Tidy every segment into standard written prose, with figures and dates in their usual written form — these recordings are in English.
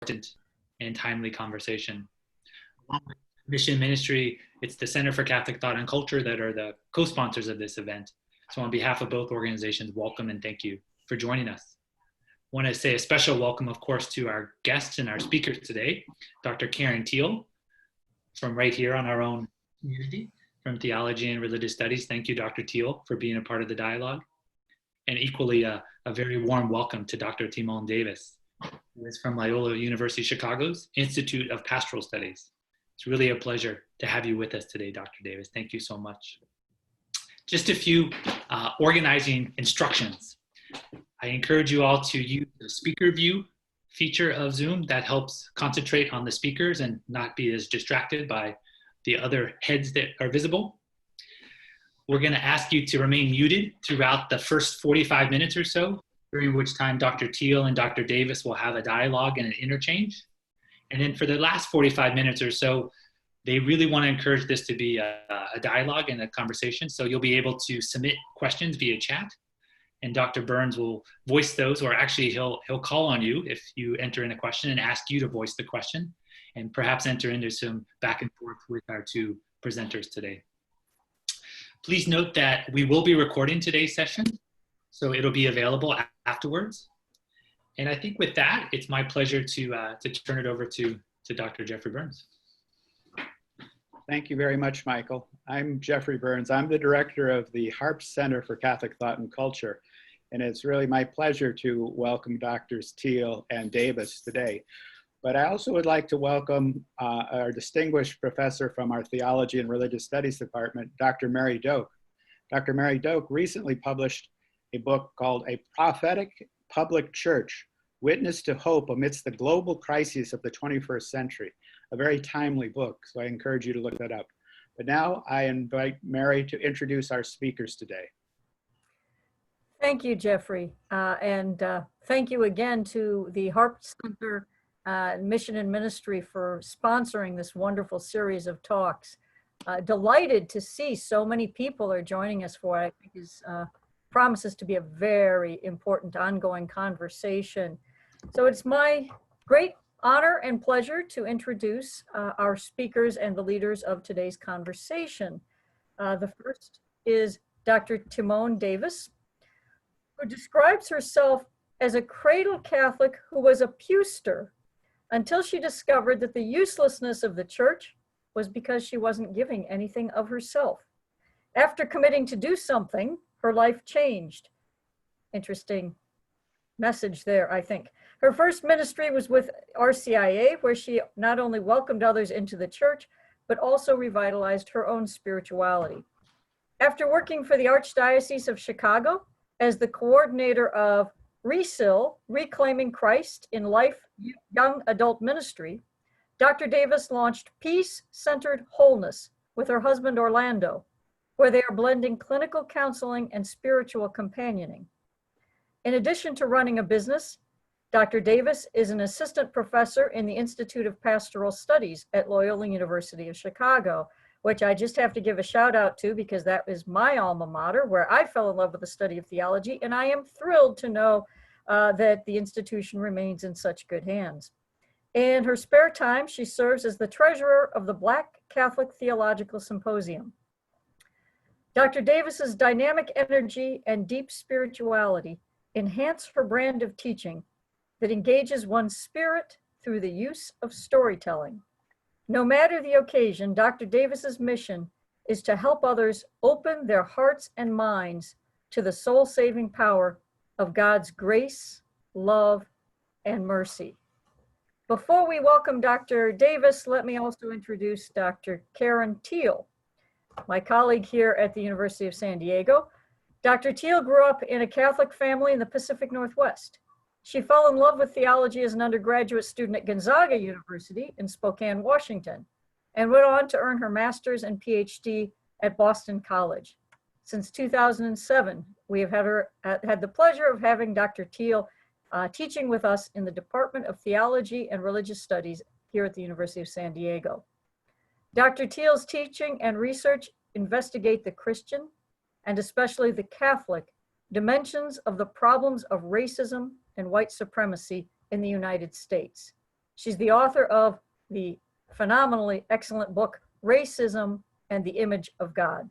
important and timely conversation. Along with Mission Ministry, it's the Center for Catholic Thought and Culture that are the co-sponsors of this event. So on behalf of both organizations, welcome and thank you for joining us. I want to say a special welcome, of course, to our guests and our speakers today, Dr. Karen Teal, from right here on our own community, from Theology and Religious Studies. Thank you, Dr. Teal, for being a part of the dialogue. And equally, a very warm welcome to Dr. Timon Davis, who is from Loyola University Chicago's Institute of Pastoral Studies. It's really a pleasure to have you with us today, Dr. Davis. Thank you so much. Just a few organizing instructions. I encourage you all to use the speaker view feature of Zoom that helps concentrate on the speakers and not be as distracted by the other heads that are visible. We're going to ask you to remain muted throughout the first 45 minutes or so, during which time Dr. Teal and Dr. Davis will have a dialogue and an interchange. And then for the last 45 minutes or so, they really want to encourage this to be a dialogue and a conversation. So you'll be able to submit questions via chat, and Dr. Burns will voice those, or actually he'll call on you if you enter in a question and ask you to voice the question, and perhaps enter into some back and forth with our two presenters today. Please note that we will be recording today's session, so it'll be available afterwards. And I think with that, it's my pleasure to turn it over to Dr. Jeffrey Burns. Thank you very much, Michael. I'm Jeffrey Burns. I'm the director of the Harp Center for Catholic Thought and Culture. And it's really my pleasure to welcome Drs. Teal and Davis today. But I also would like to welcome our distinguished professor from our Theology and Religious Studies Department, Dr. Mary Doak. Dr. Mary Doak recently published a book called A Prophetic Public Church, Witness to Hope Amidst the Global Crises of the 21st Century, a very timely book, so I encourage you to look that up. But now I invite Mary to introduce our speakers today. Thank you, Jeffrey, and thank you again to the Harp Center Mission and Ministry for sponsoring this wonderful series of talks. Delighted to see so many people are joining us for it. I think is promises to be a very important ongoing conversation. So it's my great honor and pleasure to introduce our speakers and the leaders of today's conversation. The first is Dr. Timon Davis, who describes herself as a cradle Catholic who was a pewster until she discovered that the uselessness of the church was because she wasn't giving anything of herself. After committing to do something, her life changed. Interesting message there, I think. Her first ministry was with RCIA, where she not only welcomed others into the church, but also revitalized her own spirituality. After working for the Archdiocese of Chicago as the coordinator of RECIL, Reclaiming Christ in Life Young Adult Ministry, Dr. Davis launched Peace-Centered Wholeness with her husband Orlando, where they are blending clinical counseling and spiritual companioning. In addition to running a business, Dr. Davis is an assistant professor in the Institute of Pastoral Studies at Loyola University of Chicago, which I just have to give a shout out to because that is my alma mater, where I fell in love with the study of theology, and I am thrilled to know that the institution remains in such good hands. In her spare time, she serves as the treasurer of the Black Catholic Theological Symposium. Dr. Davis's dynamic energy and deep spirituality enhance her brand of teaching that engages one's spirit through the use of storytelling. No matter the occasion, Dr. Davis's mission is to help others open their hearts and minds to the soul-saving power of God's grace, love, and mercy. Before we welcome Dr. Davis, let me also introduce Dr. Karen Teal, my colleague here at the University of San Diego. Dr. Teal grew up in a Catholic family in the Pacific Northwest. She fell in love with theology as an undergraduate student at Gonzaga University in Spokane, Washington, and went on to earn her master's and PhD at Boston College. Since 2007, we have had the pleasure of having Dr. Teal teaching with us in the Department of Theology and Religious Studies here at the University of San Diego. Dr. Teal's teaching and research investigate the Christian, and especially the Catholic, dimensions of the problems of racism and white supremacy in the United States. She's the author of the phenomenally excellent book, Racism and the Image of God.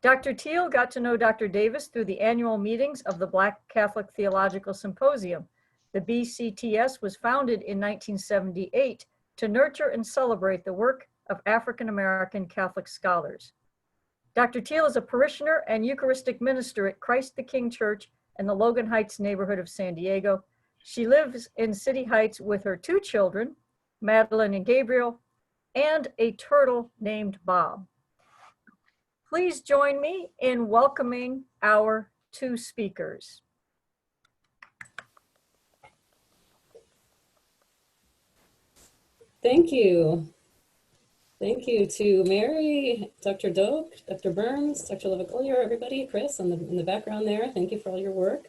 Dr. Teal got to know Dr. Davis through the annual meetings of the Black Catholic Theological Symposium. The BCTS was founded in 1978 to nurture and celebrate the work of African American Catholic scholars. Dr. Teal is a parishioner and Eucharistic minister at Christ the King Church in the Logan Heights neighborhood of San Diego. She lives in City Heights with her 2 children, Madeline and Gabriel, and a turtle named Bob. Please join me in welcoming our 2 speakers. Thank you. Thank you to Mary, Dr. Doak, Dr. Burns, Dr. Lavaglia, everybody, Chris in the background there. Thank you for all your work.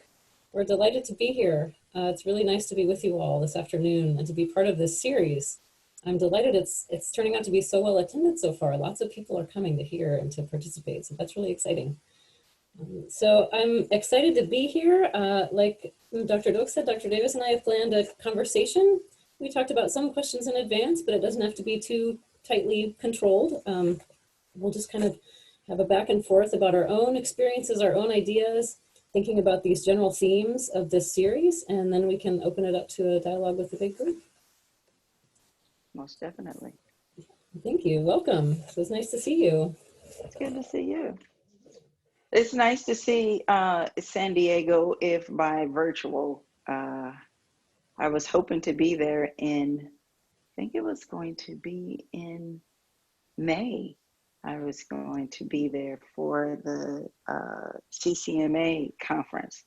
We're delighted to be here. It's really nice to be with you all this afternoon and to be part of this series. I'm delighted it's turning out to be so well attended so far. Lots of people are coming to hear and to participate, so that's really exciting. So I'm excited to be here. Like Dr. Doak said, Dr. Davis and I have planned a conversation. We talked about some questions in advance, but it doesn't have to be too tightly controlled. We'll just kind of have a back and forth about our own experiences, our own ideas, thinking about these general themes of this series, and then we can open it up to a dialogue with the big group. Most definitely. Thank you. Welcome. It was nice to see you. It's good to see you. It's nice to see San Diego, if by virtual. I was hoping to be there I think it was going to be in May. I was going to be there for the CCMA conference.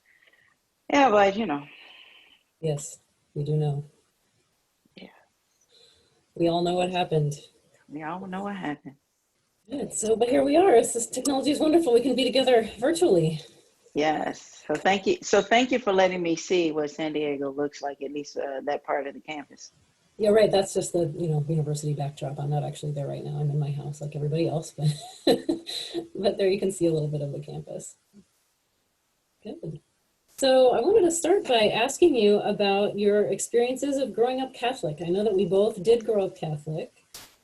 Yeah, but you know. Yes, we do know. Yeah. We all know what happened. We all know what happened. Good. So, but here we are. This technology is wonderful. We can be together virtually. Yes. So thank you. So thank you for letting me see what San Diego looks like, at least that part of the campus. Yeah, right. That's just the university backdrop. I'm not actually there right now. I'm in my house like everybody else, but but there you can see a little bit of the campus. Good. So I wanted to start by asking you about your experiences of growing up Catholic. I know that we both did grow up Catholic.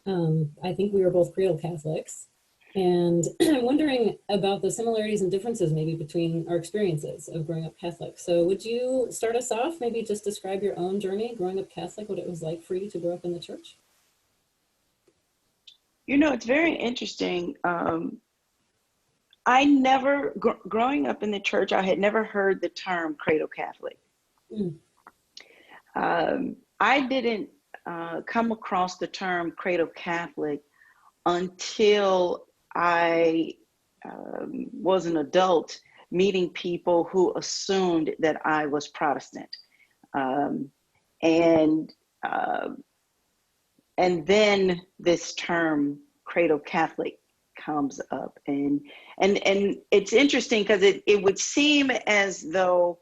I think we were both cradle Catholics. And I'm wondering about the similarities and differences maybe between our experiences of growing up Catholic. So would you start us off, maybe just describe your own journey growing up Catholic, what it was like for you to grow up in the church? You know, it's very interesting. I never, growing up in the church, I had never heard the term cradle Catholic. I didn't come across the term cradle Catholic until I was an adult, meeting people who assumed that I was Protestant. And then this term cradle Catholic comes up, and it's interesting because it would seem as though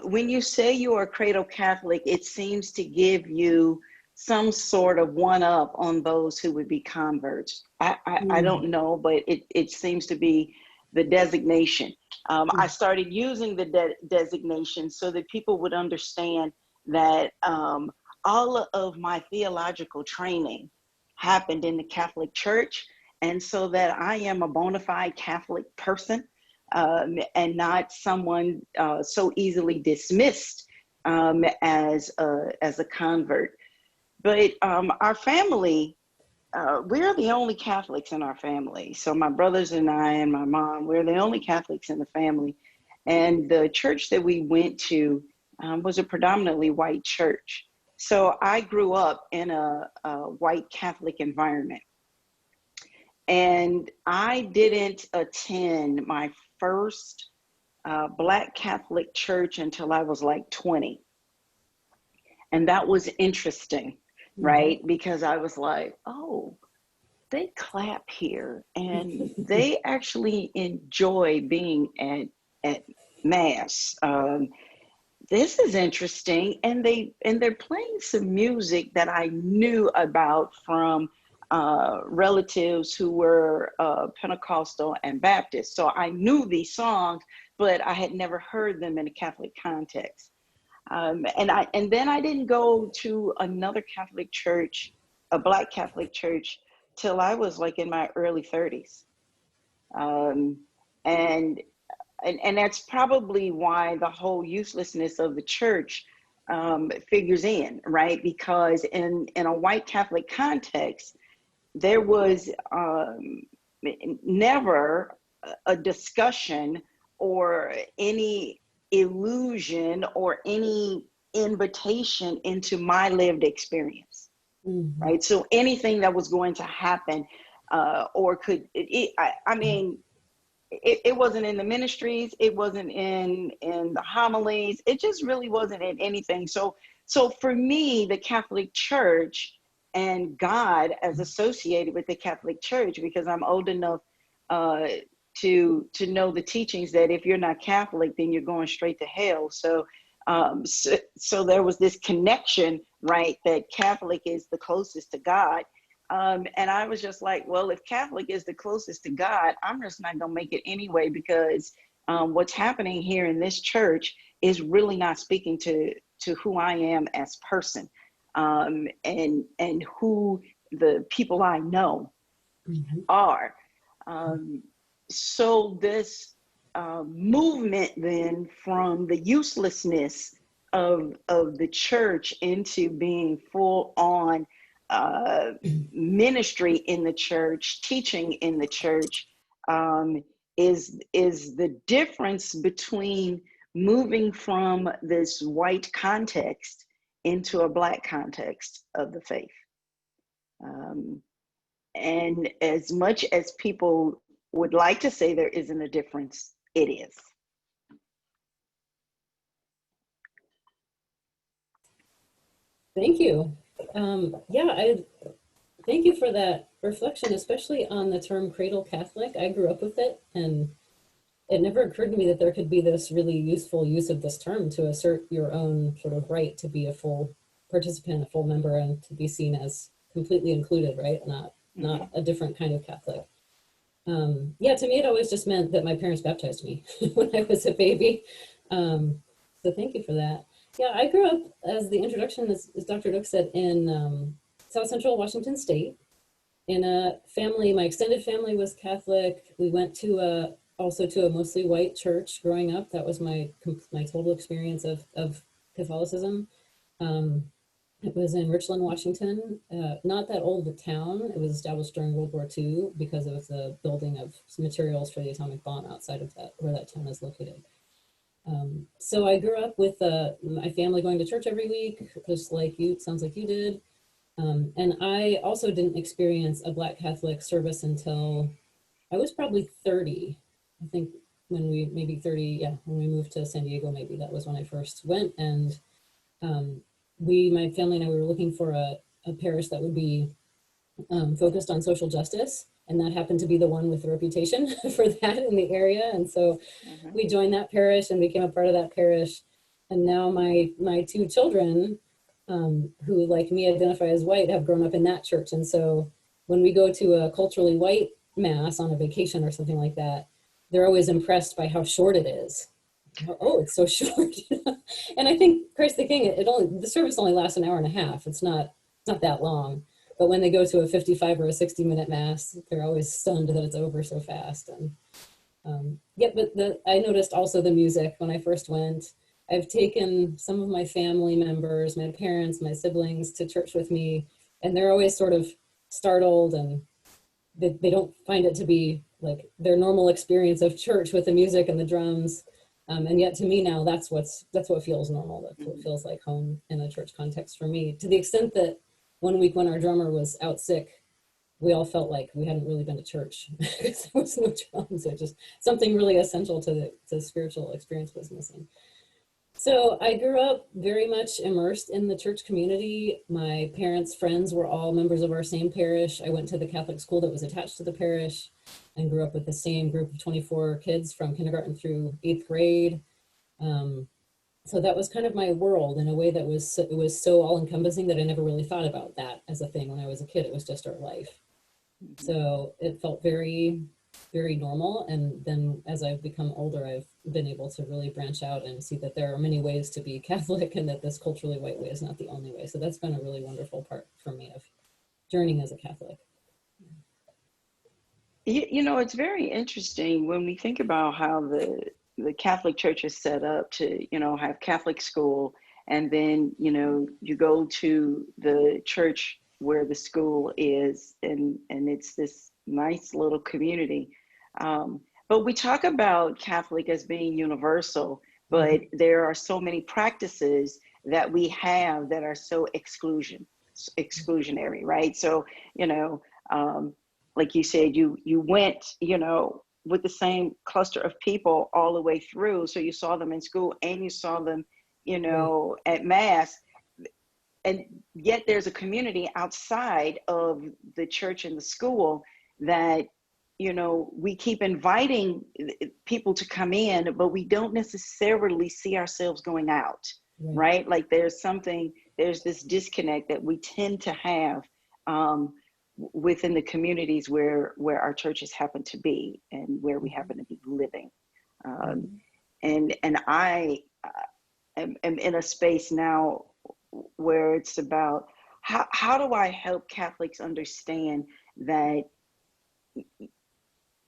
when you say you are cradle Catholic, it seems to give you some sort of one up on those who would be converts. I don't know, but it seems to be the designation. I started using the designation so that people would understand that all of my theological training happened in the Catholic Church, and so that I am a bona fide Catholic person and not someone so easily dismissed as a convert. But our family, we're the only Catholics in our family. So my brothers and I and my mom, we're the only Catholics in the family. And the church that we went to was a predominantly white church. So I grew up in a white Catholic environment. And I didn't attend my first Black Catholic church until I was like 20. And that was interesting, right? Because I was like, oh, they clap here and they actually enjoy being at Mass. This is interesting. And they're playing some music that I knew about from relatives who were Pentecostal and Baptist. So I knew these songs, but I had never heard them in a Catholic context. And then I didn't go to another Catholic church, a Black Catholic church, till I was like in my early 30s. Um, and that's probably why the whole uselessness of the church figures in, right? Because in a white Catholic context, there was never a discussion or any illusion or any invitation into my lived experience, right? So anything that was going to happen or could, I mean, it wasn't in the ministries, it wasn't in the homilies, it just really wasn't in anything. So for me, the Catholic Church and God as associated with the Catholic Church, because I'm old enough to know the teachings that if you're not Catholic, then you're going straight to hell. So there was this connection, right, that Catholic is the closest to God. And I was just like, well, if Catholic is the closest to God, I'm just not going to make it anyway, because what's happening here in this church is really not speaking to who I am as person, and who the people I know are. So this movement then from the uselessness of the church into being full on ministry in the church, teaching in the church, is the difference between moving from this white context into a Black context of the faith. And as much as people would like to say there isn't a difference, it is. Thank you. Thank you for that reflection, especially on the term cradle Catholic. I grew up with it, and it never occurred to me that there could be this really useful use of this term to assert your own sort of right to be a full participant, a full member, and to be seen as completely included, right? Not a different kind of Catholic. Yeah, to me, it always just meant that my parents baptized me when I was a baby. So thank you for that. Yeah, I grew up, as the introduction, as Dr. Doak said, in South Central Washington State, in a family. My extended family was Catholic. We went to also to a mostly white church growing up. That was my total experience of Catholicism. It was in Richland, Washington. Not that old a town. It was established during World War II because of the building of some materials for the atomic bomb outside of that, where that town is located. So I grew up with my family going to church every week, just like you, sounds like you did. And I also didn't experience a Black Catholic service until I was probably 30. I think when we, maybe 30, yeah, when we moved to San Diego, maybe that was when I first went. And my family and I, we were looking for a parish that would be focused on social justice. And that happened to be the one with the reputation for that in the area. And so we joined that parish and became a part of that parish. And now my two children, who like me identify as white, have grown up in that church. And so when we go to a culturally white mass on a vacation or something like that, they're always impressed by how short it is. Oh, it's so short. And I think Christ the King, the service only lasts an hour and a half. It's not that long. But when they go to a 55 or a 60-minute mass, they're always stunned that it's over so fast. And I noticed also the music when I first went. I've taken some of my family members, my parents, my siblings to church with me, and they're always sort of startled, and they don't find it to be like their normal experience of church with the music and the drums. And yet to me now, that's what feels normal. That's what feels like home in a church context for me, to the extent that one week when our drummer was out sick, we all felt like we hadn't really been to church because there was no drums. So just something really essential to the spiritual experience was missing. So I grew up very much immersed in the church community. My parents' friends were all members of our same parish. I went to the Catholic school that was attached to the parish and grew up with the same group of 24 kids from kindergarten through 8th grade. So that was kind of my world in a way that was so all-encompassing that I never really thought about that as a thing when I was a kid. It was just our life. So it felt very very normal. And then as I've become older, I've been able to really branch out and see that there are many ways to be Catholic and that this culturally white way is not the only way. So that's been a really wonderful part for me of journeying as a Catholic. You know, it's very interesting when we think about how the Catholic Church is set up to, you know, have Catholic school, and then, you know, you go to the church where the school is, and it's this nice little community. But we talk about Catholic as being universal, but there are so many practices that we have that are so exclusionary, right? So, you know, like you said, you went, you know, with the same cluster of people all the way through. So you saw them in school and you saw them, you know, at Mass. And yet there's a community outside of the church and the school that, you know, we keep inviting people to come in, but we don't necessarily see ourselves going out, right? Like there's this disconnect that we tend to have within the communities where our churches happen to be and where we happen to be living. And I am in a space now where it's about how do I help Catholics understand that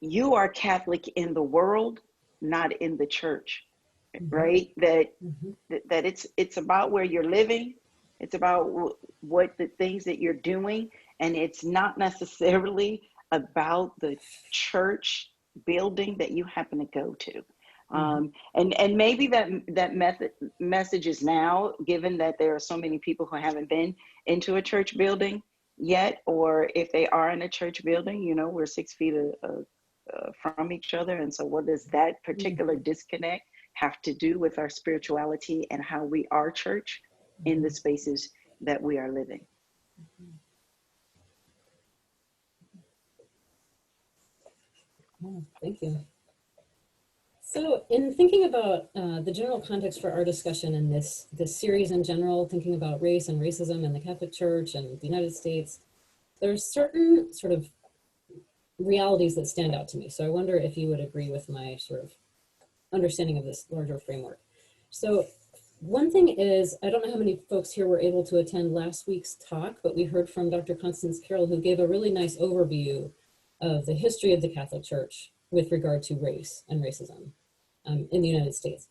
you are Catholic in the world, not in the church, right? That it's about where you're living, it's about what the things that you're doing, and it's not necessarily about the church building that you happen to go to. And maybe that message is now, given that there are so many people who haven't been into a church building yet, or if they are in a church building, you know, we're 6 feet from each other. And so what does that particular disconnect have to do with our spirituality and how we are church in the spaces that we are living? Oh, thank you. So in thinking about the general context for our discussion in this series in general, thinking about race and racism in the Catholic Church and the United States, there's certain sort of realities that stand out to me. So I wonder if you would agree with my sort of understanding of this larger framework. So one thing is, I don't know how many folks here were able to attend last week's talk, but we heard from Dr. Constance Carroll, who gave a really nice overview of the history of the Catholic Church with regard to race and racism in the United States.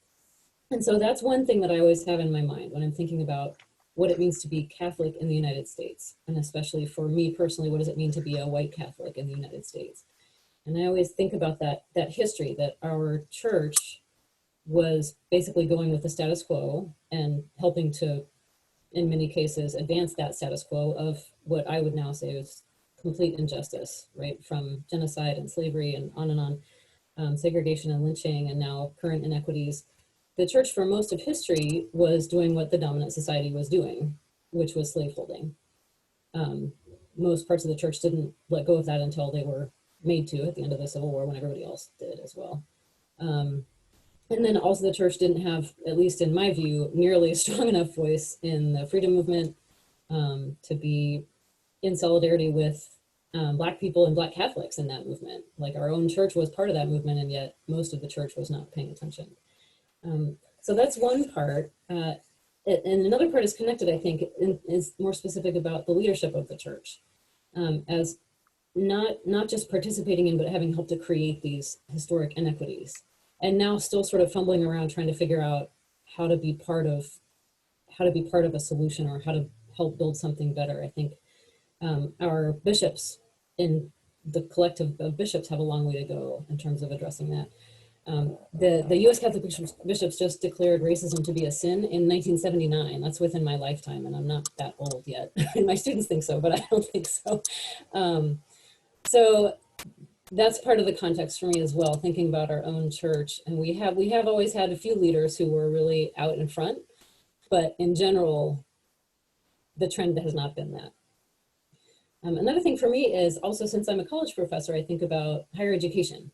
And so that's one thing that I always have in my mind when I'm thinking about what it means to be Catholic in the United States. And especially for me personally, what does it mean to be a white Catholic in the United States? And I always think about that history, that our church was basically going with the status quo and helping to, in many cases, advance that status quo of what I would now say is complete injustice, right? From genocide and slavery and on, segregation and lynching, and now current inequities. The church for most of history was doing what the dominant society was doing, which was slaveholding. Most parts of the church didn't let go of that until they were made to at the end of the Civil War, when everybody else did as well. And then also the church didn't have, at least in my view, nearly a strong enough voice in the freedom movement to be in solidarity with Black people and Black Catholics in that movement. Like our own church was part of that movement, and yet most of the church was not paying attention. So that's one part. And another part is connected, I think, is more specific about the leadership of the church as not just participating in, but having helped to create these historic inequities. And now still sort of fumbling around trying to figure out how to be part of a solution, or how to help build something better. I think our bishops in the collective of bishops have a long way to go in terms of addressing that. The U.S. Catholic bishops just declared racism to be a sin in 1979. That's within my lifetime, and I'm not that old yet. My students think so, but I don't think so. So that's part of the context for me as well, thinking about our own church. And we have always had a few leaders who were really out in front, but in general, the trend has not been that. Another thing for me is also, since I'm a college professor, I think about higher education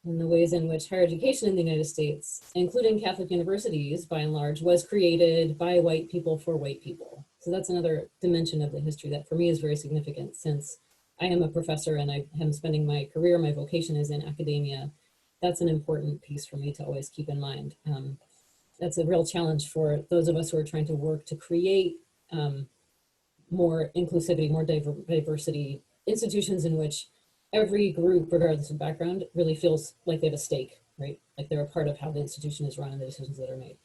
and the ways in which higher education in the United States, including Catholic universities by and large, was created by white people for white people. So that's another dimension of the history that for me is very significant, since I am a professor and I am spending my career, my vocation is in academia. That's an important piece for me to always keep in mind. That's a real challenge for those of us who are trying to work to create more inclusivity, more diversity, institutions in which every group, regardless of background, really feels like they have a stake, right? Like they're a part of how the institution is run and the decisions that are made.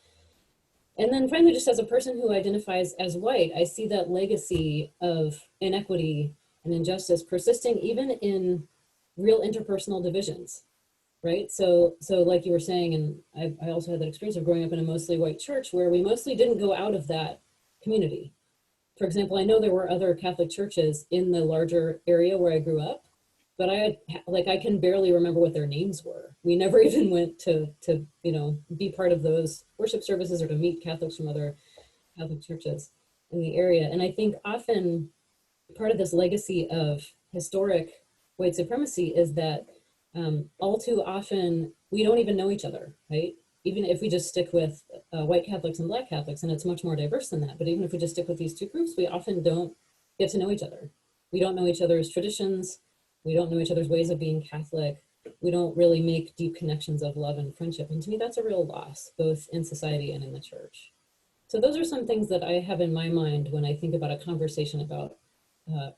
And then finally, just as a person who identifies as white, I see that legacy of inequity and injustice persisting even in real interpersonal divisions, right? So like you were saying, and I also had that experience of growing up in a mostly white church where we mostly didn't go out of that community. For example, I know there were other Catholic churches in the larger area where I grew up, but I can barely remember what their names were. We never even went to be part of those worship services or to meet Catholics from other Catholic churches in the area. And I think often part of this legacy of historic white supremacy is that all too often we don't even know each other, right? Even if we just stick with white Catholics and Black Catholics, and it's much more diverse than that, but even if we just stick with these two groups, we often don't get to know each other. We don't know each other's traditions. We don't know each other's ways of being Catholic. We don't really make deep connections of love and friendship. And to me, that's a real loss, both in society and in the church. So those are some things that I have in my mind when I think about a conversation about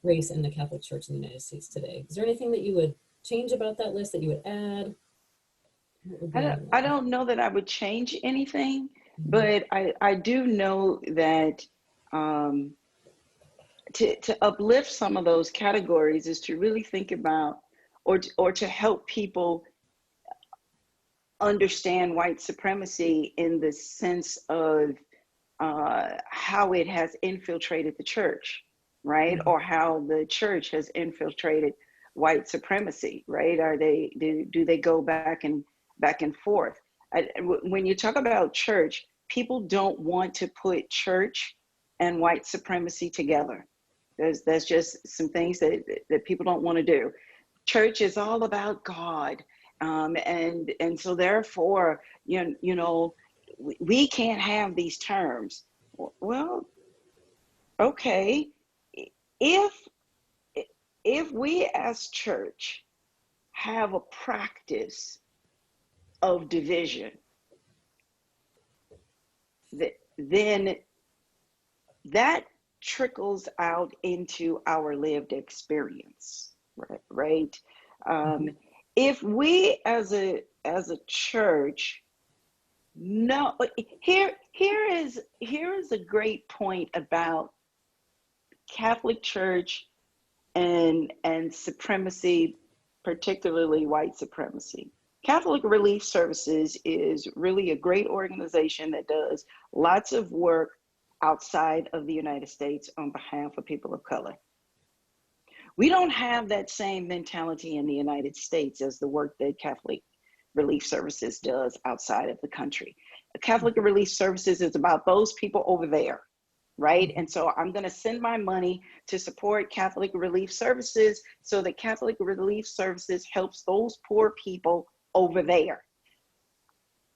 race in the Catholic Church in the United States today. Is there anything that you would change about that list, that you would add? I don't know that I would change anything, but I do know that to uplift some of those categories is to really think about or to help people understand white supremacy in the sense of how it has infiltrated the church, right? Or how the church has infiltrated white supremacy, right? Do they go back and forth? When you talk about church, people don't want to put church and white supremacy together. There's just some things that people don't want to do. Church is all about God, and so therefore, we can't have these terms. Well, okay, if we as church have a practice of division, then that trickles out into our lived experience, right? If we as a church, no, here is a great point about Catholic Church and supremacy, particularly white supremacy. Catholic Relief Services is really a great organization that does lots of work outside of the United States on behalf of people of color. We don't have that same mentality in the United States as the work that Catholic Relief Services does outside of the country. Catholic Relief Services is about those people over there, right? And so I'm going to send my money to support Catholic Relief Services so that Catholic Relief Services helps those poor people over there.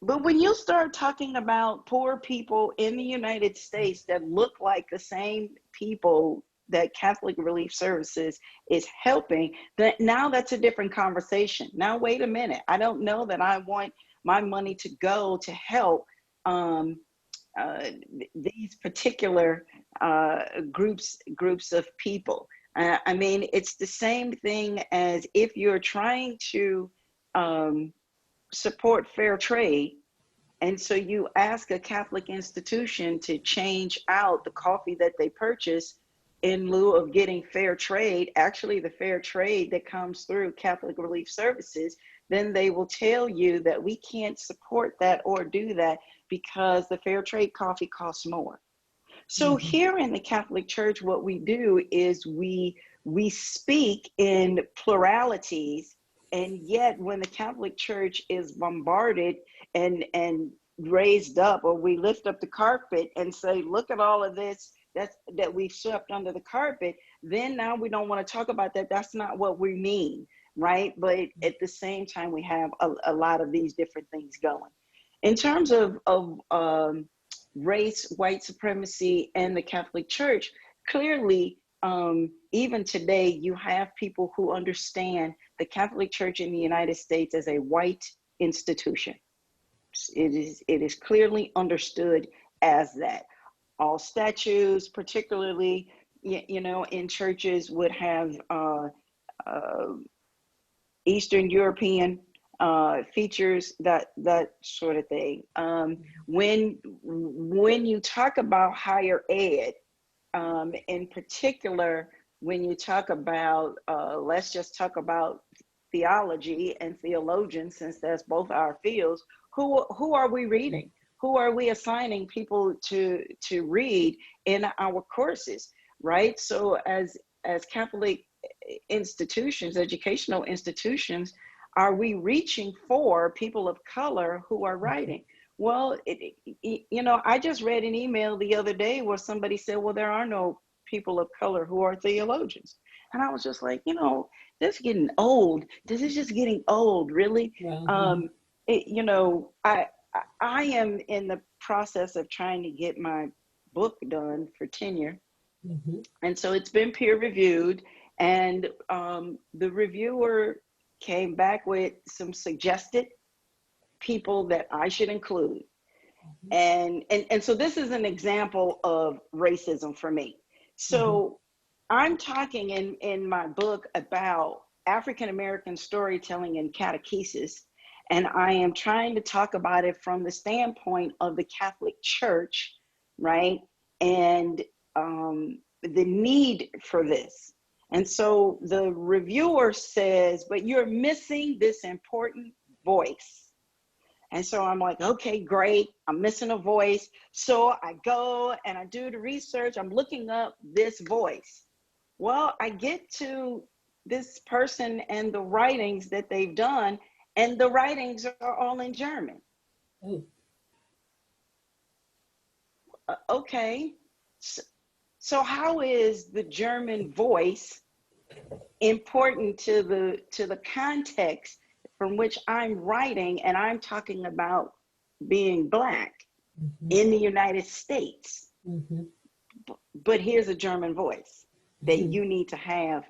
But when you start talking about poor people in the United States that look like the same people that Catholic Relief Services is helping, now that's a different conversation. Now, wait a minute. I don't know that I want my money to go to help these particular groups of people. I mean, it's the same thing as if you're trying to support fair trade, and so you ask a Catholic institution to change out the coffee that they purchase in lieu of getting fair trade, actually the fair trade that comes through Catholic Relief Services, then they will tell you that we can't support that or do that because the fair trade coffee costs more. So here in the Catholic Church, what we do is we speak in pluralities, and yet when the Catholic Church is bombarded and raised up, or we lift up the carpet and say, look at all of this that we've swept under the carpet, then now we don't want to talk about that. That's not what we mean, right? But at the same time, we have a lot of these different things going. In terms of race, white supremacy, and the Catholic Church, clearly even today, you have people who understand the Catholic Church in the United States as a white institution. It is clearly understood as that. All statues, particularly, in churches, would have Eastern European features, that sort of thing. When you talk about higher ed, in particular, when you talk about, let's just talk about theology and theologians, since that's both our fields, who are we reading? Who are we assigning people to read in our courses, right? So as Catholic institutions, educational institutions, are we reaching for people of color who are writing? Well, I just read an email the other day where somebody said, well, there are no people of color who are theologians. And I was just like, this is getting old. This is just getting old, really. Wow. I am in the process of trying to get my book done for tenure. Mm-hmm. And so it's been peer reviewed, and the reviewer came back with some suggested people that I should include. And so this is an example of racism for me. So I'm talking in my book about African-American storytelling and catechesis, and I am trying to talk about it from the standpoint of the Catholic Church, right? And the need for this. And so the reviewer says, but you're missing this important voice. And so I'm like, okay, great. I'm missing a voice. So I go and I do the research. I'm looking up this voice. Well, I get to this person and the writings that they've done, and the writings are all in German. Oh. Okay. So how is the German voice important to the context from which I'm writing, and I'm talking about being Black in the United States? But here's a German voice that you need to have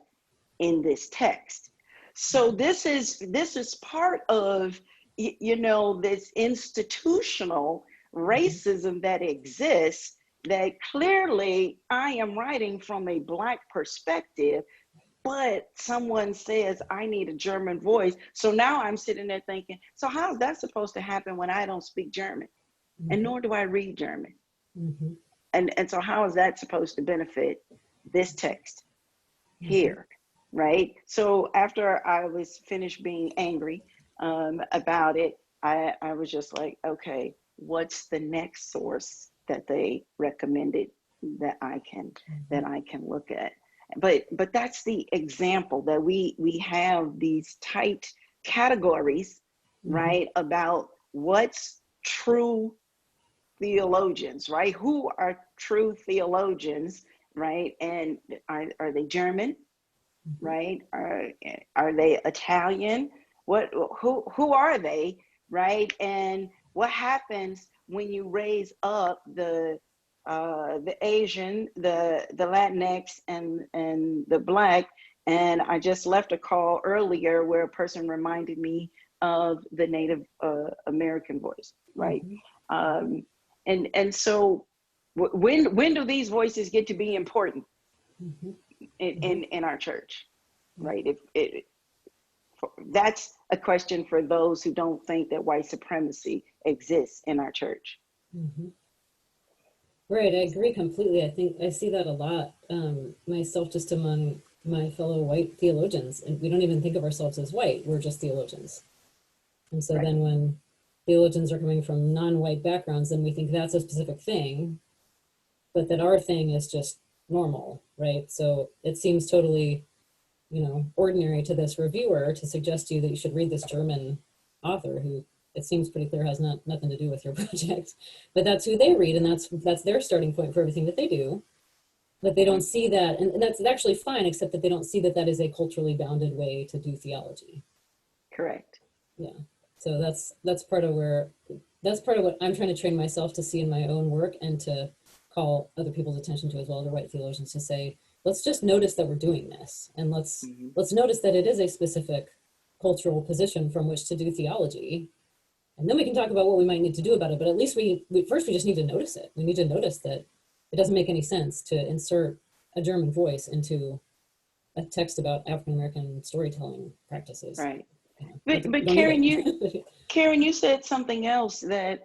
in this text. So this is part of, this institutional racism that exists, that clearly I am writing from a Black perspective, but someone says I need a German voice. So now I'm sitting there thinking, so how is that supposed to happen when I don't speak German? And nor do I read German. And so how is that supposed to benefit this text here, right? So after I was finished being angry about it, I was just like, okay, what's the next source that they recommended that I can look at? But that's the example, that we have these tight categories, right, about what's true theologians, right? Who are true theologians, right? And are they German, right? Are they Italian? Who are they, right? And what happens when you raise up the Asian, the Latinx, and the Black? And I just left a call earlier where a person reminded me of the Native American voice, right? And so when do these voices get to be important in our church, right? That's a question for those who don't think that white supremacy exists in our church. Right, I agree completely. I think I see that a lot myself, just among my fellow white theologians. And we don't even think of ourselves as white, we're just theologians. And so then when theologians are coming from non-white backgrounds, then we think that's a specific thing, but that our thing is just normal, right? So it seems totally, ordinary to this reviewer to suggest to you that you should read this German author who it seems pretty clear has nothing to do with your project, but that's who they read, and that's their starting point for everything that they do. But they don't see that, and that's actually fine, except that they don't see that that is a culturally bounded way to do theology. Correct. Yeah. So that's part of what I'm trying to train myself to see in my own work, and to call other people's attention to as well, other white theologians, to say, let's just notice that we're doing this, and let's notice that it is a specific cultural position from which to do theology. And then we can talk about what we might need to do about it. But at least we first just need to notice it. We need to notice that it doesn't make any sense to insert a German voice into a text about African-American storytelling practices. Right. You know, But Karen, you said something else that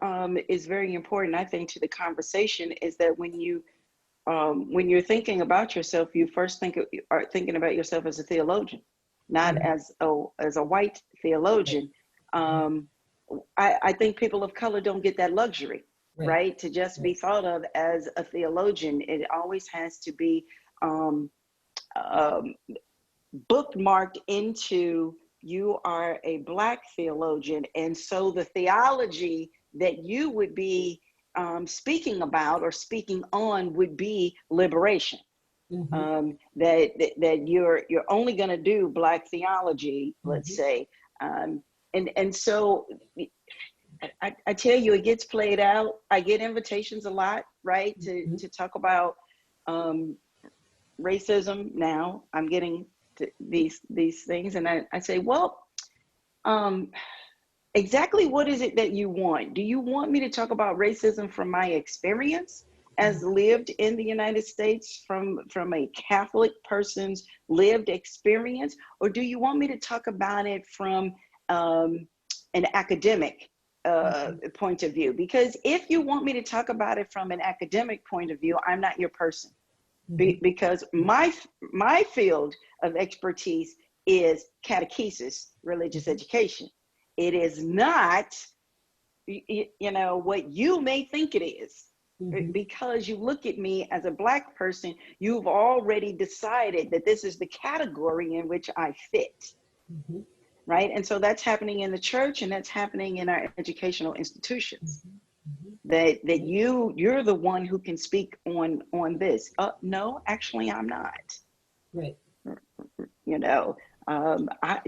is very important, I think, to the conversation, is that when you're thinking about yourself, you first are thinking about yourself as a theologian, not as a white theologian. I think people of color don't get that luxury, right? To just be thought of as a theologian. It always has to be bookmarked into, you are a Black theologian. And so the theology that you would be speaking about or speaking on would be liberation. That you're only going to do Black theology, let's say. And so I tell you, it gets played out. I get invitations a lot, right, to talk about racism. Now I'm getting to these things, and I say, well, exactly what is it that you want? Do you want me to talk about racism from my experience as lived in the United States, from a Catholic person's lived experience, or do you want me to talk about it from an academic point of view? Because if you want me to talk about it from an academic point of view, I'm not your person. Because my field of expertise is catechesis, religious education. It is not, what you may think it is. Because you look at me as a Black person, you've already decided that this is the category in which I fit. Right? And so that's happening in the church, and that's happening in our educational institutions. That you're the one who can speak on this. No, actually, I'm not. Right.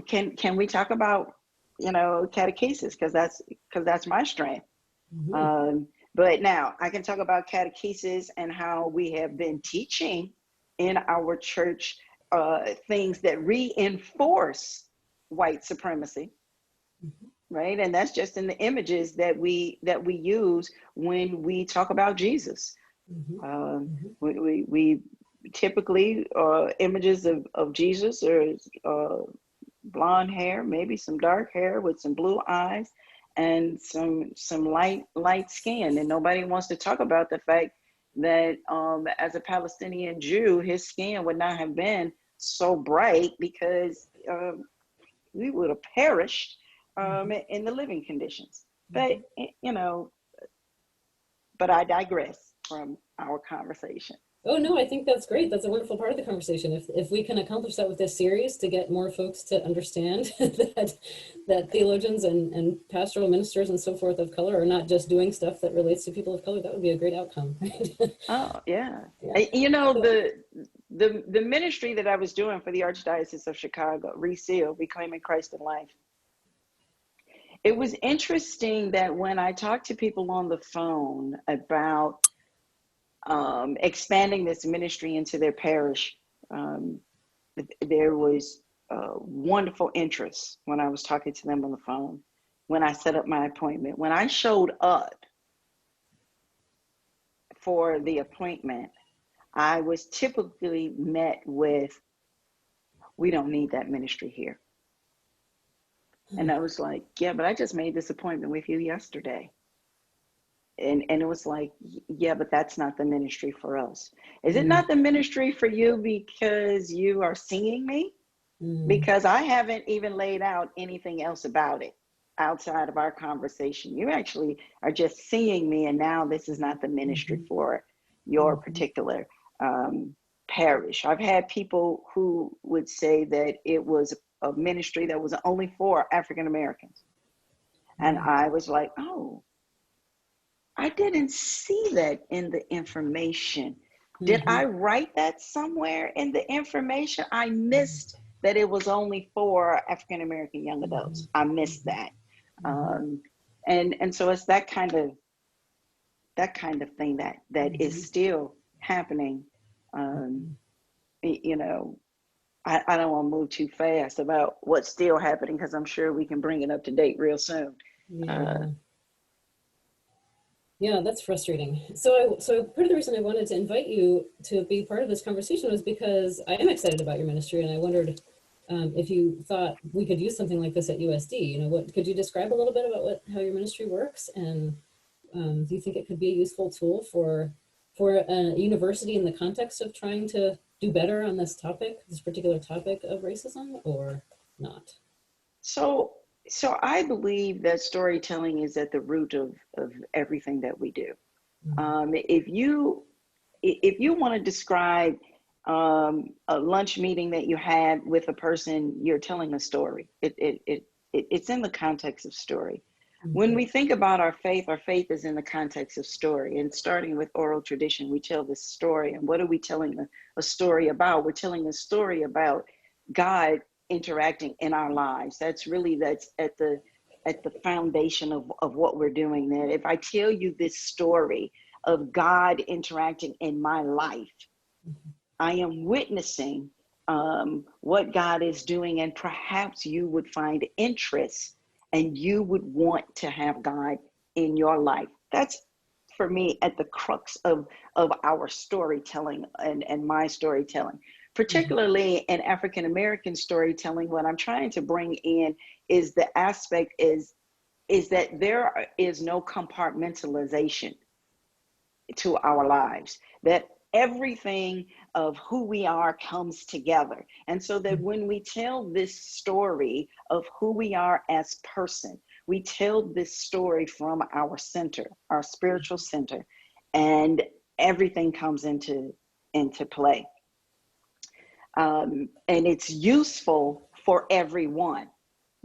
Can we talk about catechesis, because that's my strength. But now I can talk about catechesis and how we have been teaching in our church things that reinforce white supremacy. Right. And that's just in the images that we use when we talk about Jesus. We typically images of Jesus are blonde hair, maybe some dark hair with some blue eyes, and some light skin. And nobody wants to talk about the fact that as a Palestinian Jew, his skin would not have been so bright, because we would have perished in the living conditions. But but I digress from our conversation. Oh, no, I think that's great. That's a wonderful part of the conversation. If we can accomplish that with this series, to get more folks to understand that theologians and pastoral ministers and so forth of color are not just doing stuff that relates to people of color, that would be a great outcome. Oh, yeah. The ministry that I was doing for the Archdiocese of Chicago, Reseal, Reclaiming Christ in Life, it was interesting that when I talked to people on the phone about expanding this ministry into their parish, there was wonderful interest when I was talking to them on the phone, when I set up my appointment. When I showed up for the appointment, I was typically met with, "We don't need that ministry here." And I was like, "Yeah, but I just made this appointment with you yesterday." And it was like, "Yeah, but that's not the ministry for us." Is it not the ministry for you because you are seeing me? Because I haven't even laid out anything else about it outside of our conversation. You actually are just seeing me, and now this is not the ministry for your particular parish. I've had people who would say that it was a ministry that was only for African Americans. And I was like, "Oh, I didn't see that in the information. Did I write that somewhere in the information? I missed that it was only for African American young adults. I missed that." And so it's that kind of thing that is still happening you know, I don't want to move too fast about what's still happening, because I'm sure we can bring it up to date real soon. Yeah. Yeah, that's frustrating. So part of the reason I wanted to invite you to be part of this conversation was because I am excited about your ministry, and I wondered if you thought we could use something like this at USD. You know, what could you describe a little bit about how your ministry works, and do you think it could be a useful tool for a university in the context of trying to do better on this topic, this particular topic of racism, or not? So, so I believe that storytelling is at the root of everything that we do. If you want to describe a lunch meeting that you had with a person, you're telling a story. It's in the context of story. When we think about our faith is in the context of story. And starting with oral tradition, we tell this story. And what are we telling a story about? We're telling a story about God interacting in our lives. That's at the foundation of what we're doing there. If I tell you this story of God interacting in my life, I am witnessing what God is doing, and perhaps you would find interest and you would want to have God in your life. That's, for me, at the crux of our storytelling and my storytelling. Particularly in African American storytelling, what I'm trying to bring in is the aspect is that there is no compartmentalization to our lives, that everything of who we are comes together. And so that when we tell this story of who we are as person, we tell this story from our center, our spiritual center, and everything comes into play. And it's useful for everyone,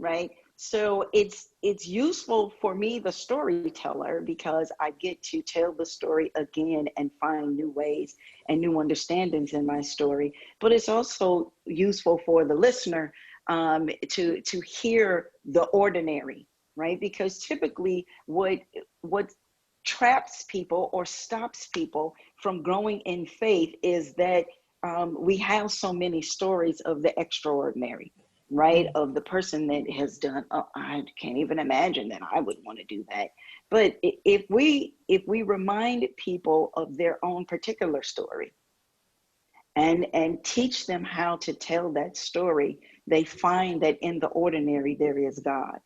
right? So it's useful for me, the storyteller, because I get to tell the story again and find new ways and new understandings in my story. But it's also useful for the listener to hear the ordinary, right? Because typically what traps people or stops people from growing in faith is that we have so many stories of the extraordinary, right? Of the person that has done, oh, I can't even imagine that I would want to do that. But if we remind people of their own particular story and teach them how to tell that story, they find that in the ordinary there is God.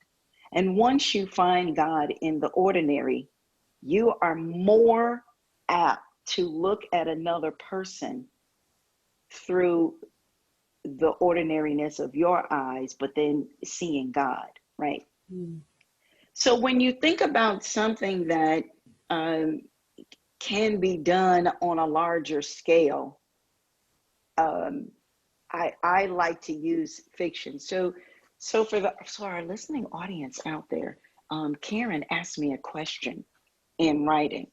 And once you find God in the ordinary, you are more apt to look at another person through the ordinariness of your eyes, but then seeing God, right? So when you think about something that can be done on a larger scale, I like to use fiction. So for our listening audience out there, Karen asked me a question in writing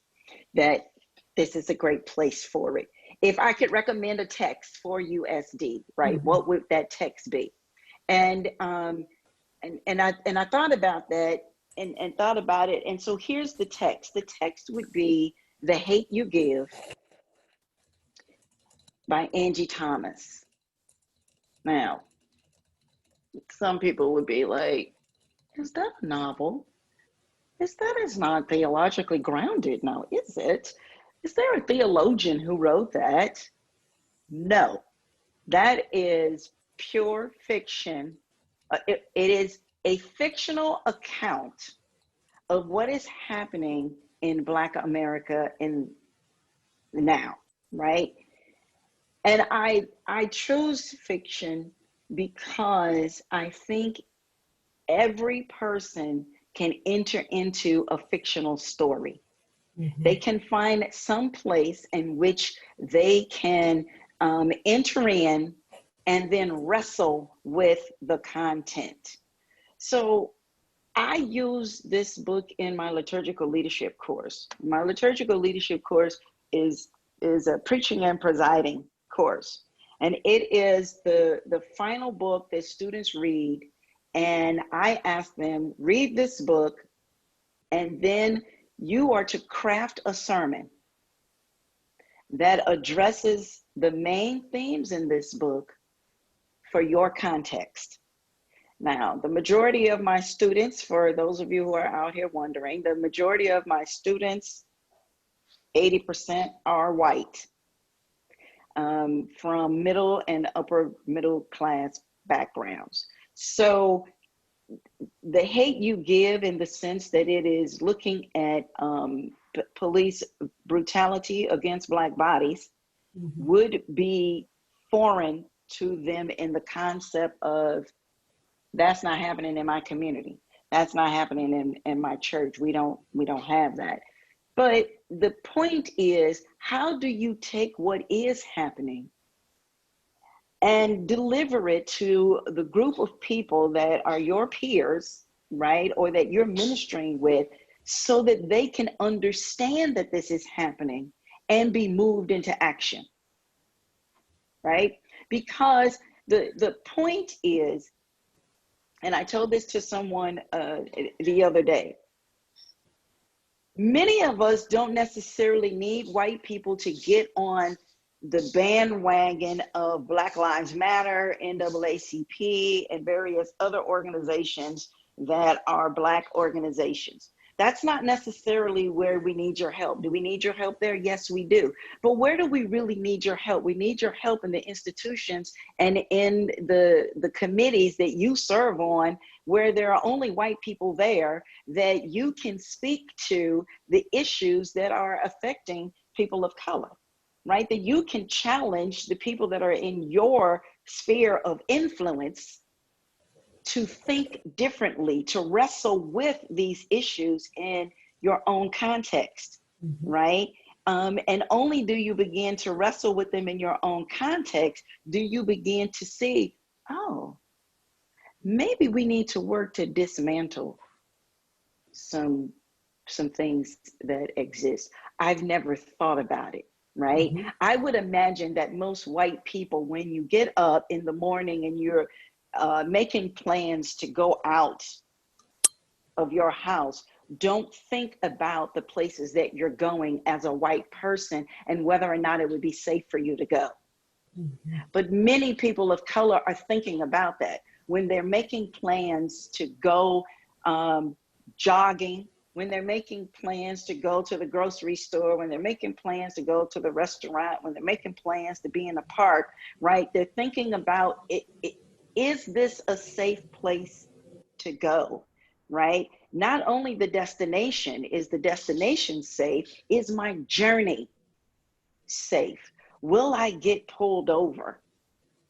that this is a great place for it. If I could recommend a text for USD, right, what would that text be? And I thought about that and thought about it. And so here's the text. The text would be The Hate You Give by Angie Thomas. Now, some people would be like, is that a novel? That is not theologically grounded now, is it? Is there a theologian who wrote that? No, that is pure fiction. It is a fictional account of what is happening in Black America in now, right? And I chose fiction because I think every person can enter into a fictional story. They can find some place in which they can enter in and then wrestle with the content. So I use this book in my liturgical leadership course. My liturgical leadership course is a preaching and presiding course. And it is the final book that students read. And I ask them, read this book, and then you are to craft a sermon that addresses the main themes in this book for your context. Now, the majority of my students, for those of you who are out here wondering, the majority of my students, 80% are white, from middle and upper middle class backgrounds. So the hate you give, in the sense that it is looking at police brutality against Black bodies, would be foreign to them in the concept of, that's not happening in my community. That's not happening in my church. We don't have that. But the point is, how do you take what is happening and deliver it to the group of people that are your peers, right? Or that you're ministering with, so that they can understand that this is happening and be moved into action, right? Because the point is, and I told this to someone the other day, many of us don't necessarily need white people to get on the bandwagon of Black Lives Matter, NAACP, and various other organizations that are Black organizations. That's not necessarily where we need your help. Do we need your help there? Yes, we do. But where do we really need your help? We need your help in the institutions and in the committees that you serve on, where there are only white people there, that you can speak to the issues that are affecting people of color, right? That you can challenge the people that are in your sphere of influence to think differently, to wrestle with these issues in your own context, right? And only do you begin to wrestle with them in your own context, do you begin to see, oh, maybe we need to work to dismantle some things that exist. I've never thought about it, right? I would imagine that most white people, when you get up in the morning and you're making plans to go out of your house, don't think about the places that you're going as a white person and whether or not it would be safe for you to go. But many people of color are thinking about that when they're making plans to go jogging, when they're making plans to go to the grocery store, when they're making plans to go to the restaurant, when they're making plans to be in a park, right? They're thinking about it. Is this a safe place to go, right? Not only the destination, is the destination safe? Is my journey safe? Will I get pulled over?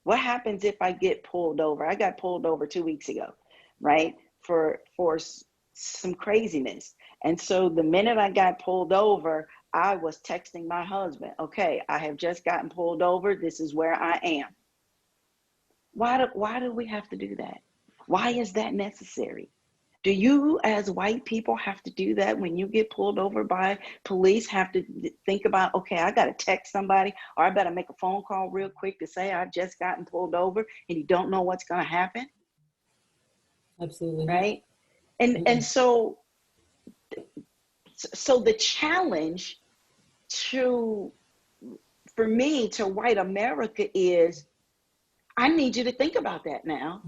What happens if I get pulled over? I got pulled over 2 weeks ago, right? For some craziness. And so the minute I got pulled over, I was texting my husband, okay, I have just gotten pulled over. This is where I am. Why do we have to do that? Why is that necessary? Do you, as white people, have to do that when you get pulled over by police? Have to think about, okay, I got to text somebody, or I better make a phone call real quick to say I've just gotten pulled over, and you don't know what's going to happen? Absolutely. Right? And so the challenge for me, to white America, is I need you to think about that now.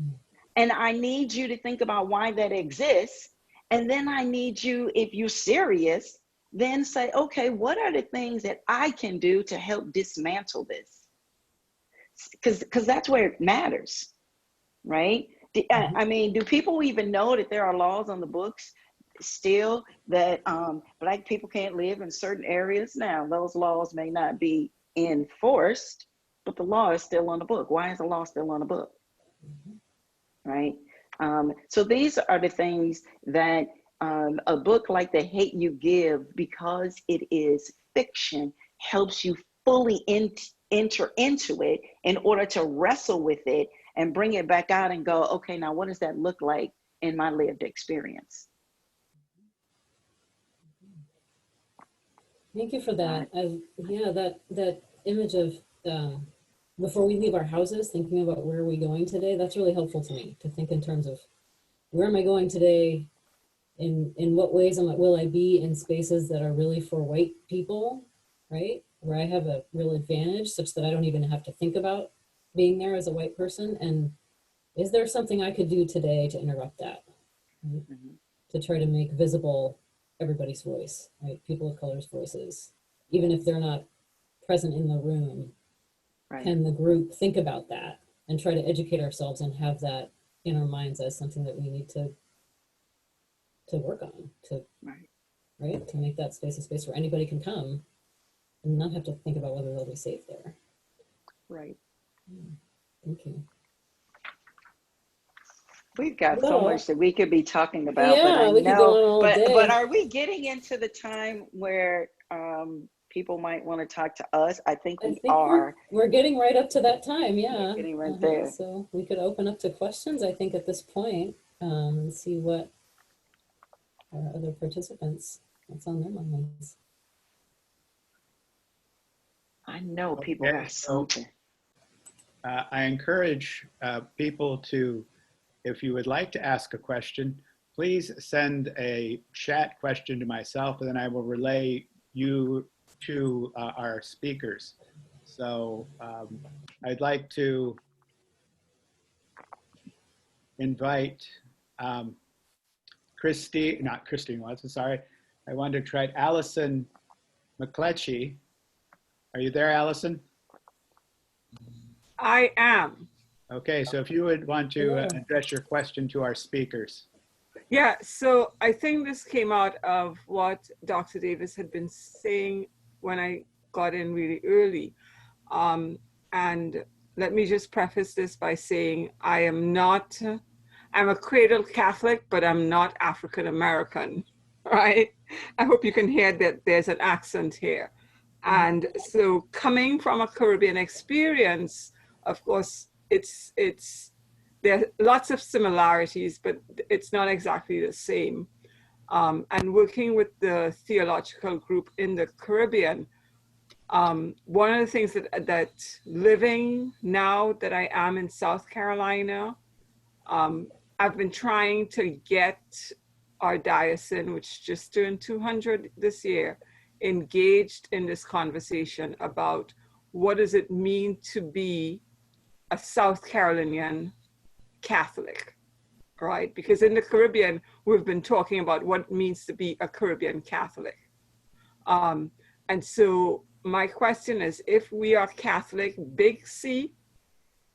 And I need you to think about why that exists. And then I need you, if you're serious, then say, okay, what are the things that I can do to help dismantle this? Because that's where it matters, right? I mean, do people even know that there are laws on the books still that Black people can't live in certain areas? Now, those laws may not be enforced, but the law is still on the book. Why is the law still on the book? Right? So these are the things that a book like The Hate You Give, because it is fiction, helps you fully enter into it in order to wrestle with it and bring it back out and go, okay, now what does that look like in my lived experience? Thank you for that. Yeah, that image of before we leave our houses, thinking about where are we going today, that's really helpful to me, to think in terms of where am I going today, in what ways will I be in spaces that are really for white people, right? where I have a real advantage such that I don't even have to think about being there as a white person? And is there something I could do today to interrupt that? Right? Mhm. To try to make visible everybody's voice, right? People of color's voices, even if they're not present in the room. Right. Can the group think about that and try to educate ourselves and have that in our minds as something that we need to work on, to Right. right, to make that space a space where anybody can come and not have to think about whether they'll be safe there. Right. Thank you. We've got so Well, much that we could be talking about, but yeah, I we could go know, on all but day. are we getting into the time where people might want to talk to us? I think we are. we're getting right up to that time, yeah. We're getting right there. So we could open up to questions, I think, at this point, and see what our other participants, what's on their minds. I know people Okay, have so, something. I encourage people to, if you would like to ask a question, please send a chat question to myself, and then I will relay you to our speakers. So I'd like to invite not Christine Watson, sorry. I want to try Allison Mcclechy. Are you there, Allison? I am. Okay, so if you would want to Hello. address your question to our speakers. Yeah, so I think this came out of what Dr. Davis had been saying when I got in really early. And let me just preface this by saying I'm a cradle Catholic, but I'm not African American, right? I hope you can hear that there's an accent here. And so coming from a Caribbean experience, of course, there are lots of similarities, but it's not exactly the same. And working with the theological group in the Caribbean, one of the things that living now that I am in South Carolina, I've been trying to get our diocesan, which just turned 200 this year, engaged in this conversation about what does it mean to be a South Carolinian Catholic, right? Because in the Caribbean, we've been talking about what it means to be a Caribbean Catholic. And so my question is, if we are Catholic, big C,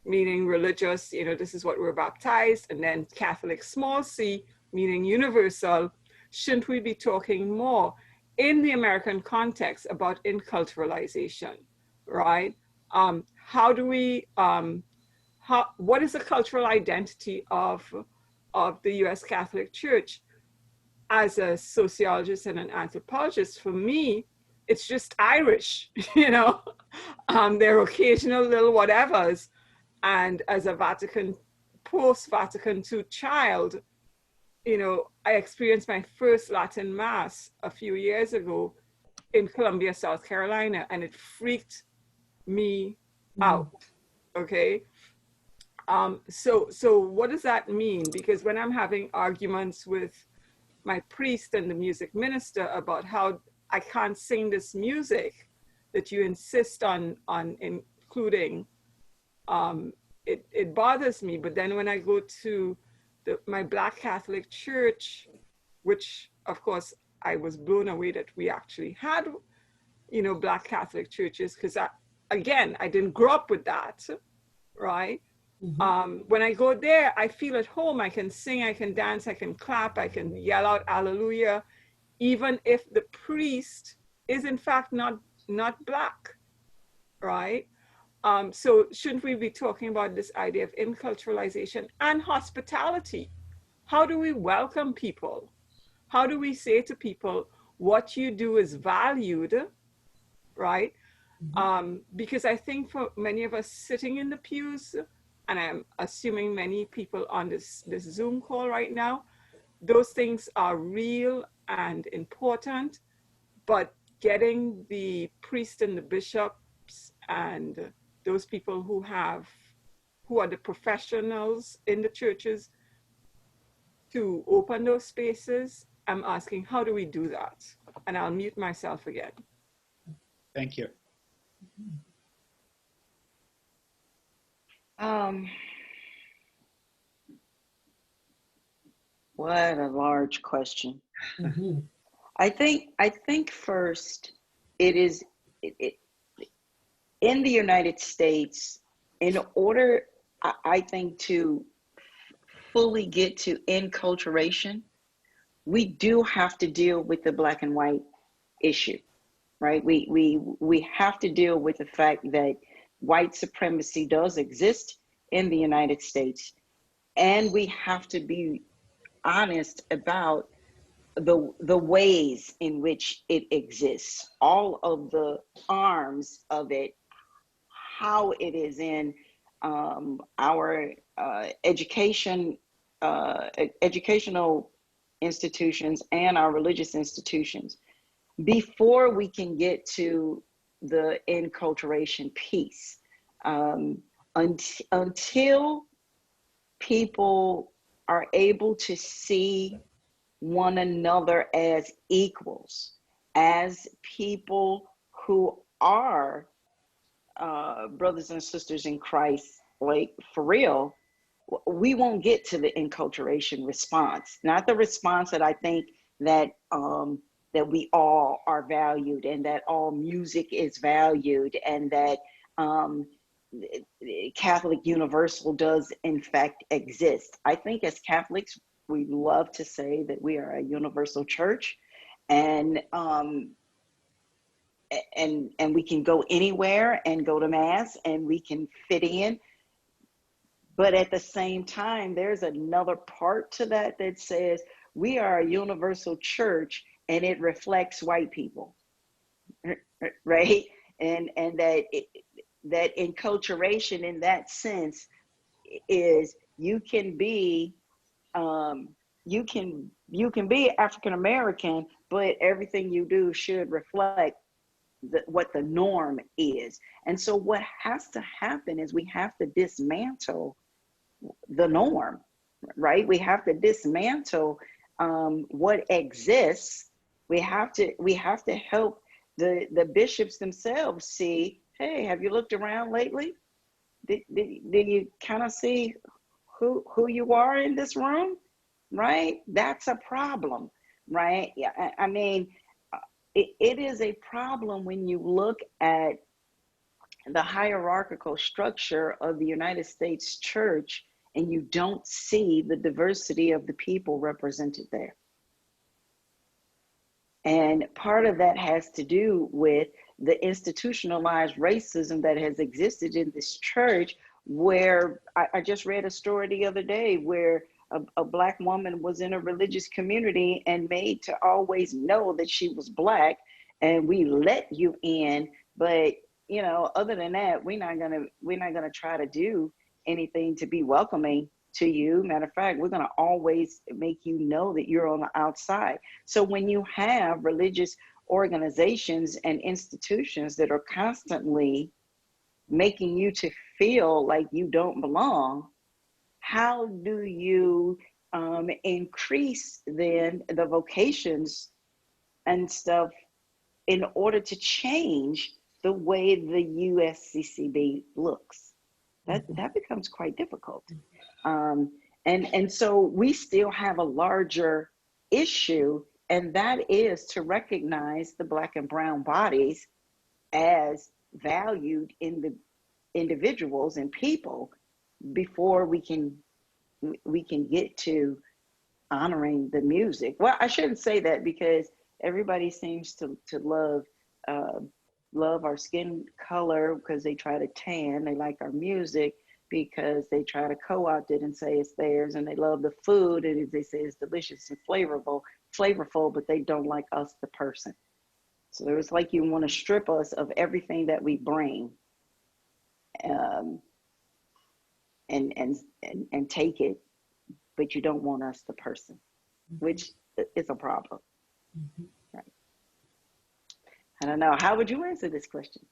meaning religious, this is what we're baptized, and then Catholic, small c, meaning universal, shouldn't we be talking more in the American context about inculturalization, right? What is the cultural identity of the US Catholic Church? As a sociologist and an anthropologist, for me, it's just Irish, there are occasional little whatevers. And as a post-Vatican II child, I experienced my first Latin Mass a few years ago in Columbia, South Carolina, and it freaked me out, okay? So what does that mean? Because when I'm having arguments with my priest and the music minister about how I can't sing this music that you insist on including, it bothers me. But then when I go to my Black Catholic church, which of course I was blown away that we actually had, Black Catholic churches, because I didn't grow up with that, right? When I go there, I feel at home. I can sing, I can dance, I can clap, I can yell out hallelujah, even if the priest is in fact not Black, right? So shouldn't we be talking about this idea of inculturalization and hospitality? How do we welcome people? How do we say to people, what you do is valued, right? Because I think for many of us sitting in the pews, and I'm assuming many people on this Zoom call right now, those things are real and important, but getting the priest and the bishops and those people who are the professionals in the churches to open those spaces, I'm asking, how do we do that? And I'll mute myself again. Thank you. What a large question. Mm-hmm. I think first it is in the United States, in order, I think, to fully get to enculturation, we do have to deal with the black and white issue, right? We have to deal with the fact that white supremacy does exist in the United States, and we have to be honest about the ways in which it exists, all of the arms of it, how it is in our educational institutions and our religious institutions, before we can get to the enculturation piece. Until people are able to see one another as equals, as people who are brothers and sisters in Christ, like for real, we won't get to the enculturation response. Not the response that I think that that we all are valued, and that all music is valued, and that Catholic Universal does in fact exist. I think as Catholics, we love to say that we are a universal church, and we can go anywhere and go to mass, and we can fit in. But at the same time, there's another part to that that says we are a universal church, and it reflects white people, right? And that enculturation in that sense is you can be African American, but everything you do should reflect what the norm is. And so what has to happen is we have to dismantle the norm, right? We have to dismantle what exists. We have to help the bishops themselves see, hey, have you looked around lately? Did you kind of see who you are in this room, right? That's a problem, right? Yeah, I mean, it is a problem when you look at the hierarchical structure of the United States church and you don't see the diversity of the people represented there. And part of that has to do with the institutionalized racism that has existed in this church, where I just read a story the other day where a Black woman was in a religious community and made to always know that she was Black, and we let you in, but you know, other than that, we're not gonna try to do anything to be welcoming to you. Matter of fact, we're gonna always make you know that you're on the outside. So when you have religious organizations and institutions that are constantly making you to feel like you don't belong, how do you increase then the vocations and stuff in order to change the way the USCCB looks? That becomes quite difficult. And so we still have a larger issue, and that is to recognize the Black and brown bodies as valued in the individuals and people before we can get to honoring the music. Well, I shouldn't say that, because everybody seems to love our skin color because they try to tan. They like our music because they try to co-opt it and say it's theirs, and they love the food and they say it's delicious and flavorful, but they don't like us, the person. So it's like you want to strip us of everything that we bring, and take it, but you don't want us, the person, which is a problem. Right. I don't know. How would you answer this question?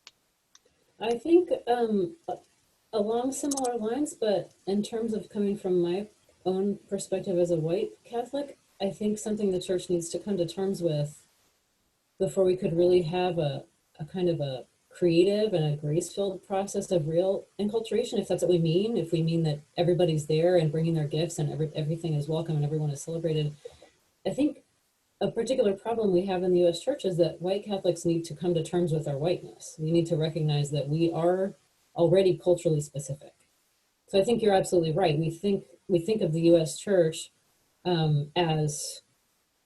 I think along similar lines, but in terms of coming from my own perspective as a white Catholic, I think something the church needs to come to terms with before we could really have a kind of a creative and a grace-filled process of real enculturation, if that's what we mean, if we mean that everybody's there and bringing their gifts and everything is welcome and everyone is celebrated. I think a particular problem we have in the US church is that white Catholics need to come to terms with our whiteness. We need to recognize that we are already culturally specific. So I think you're absolutely right. We think of the US church as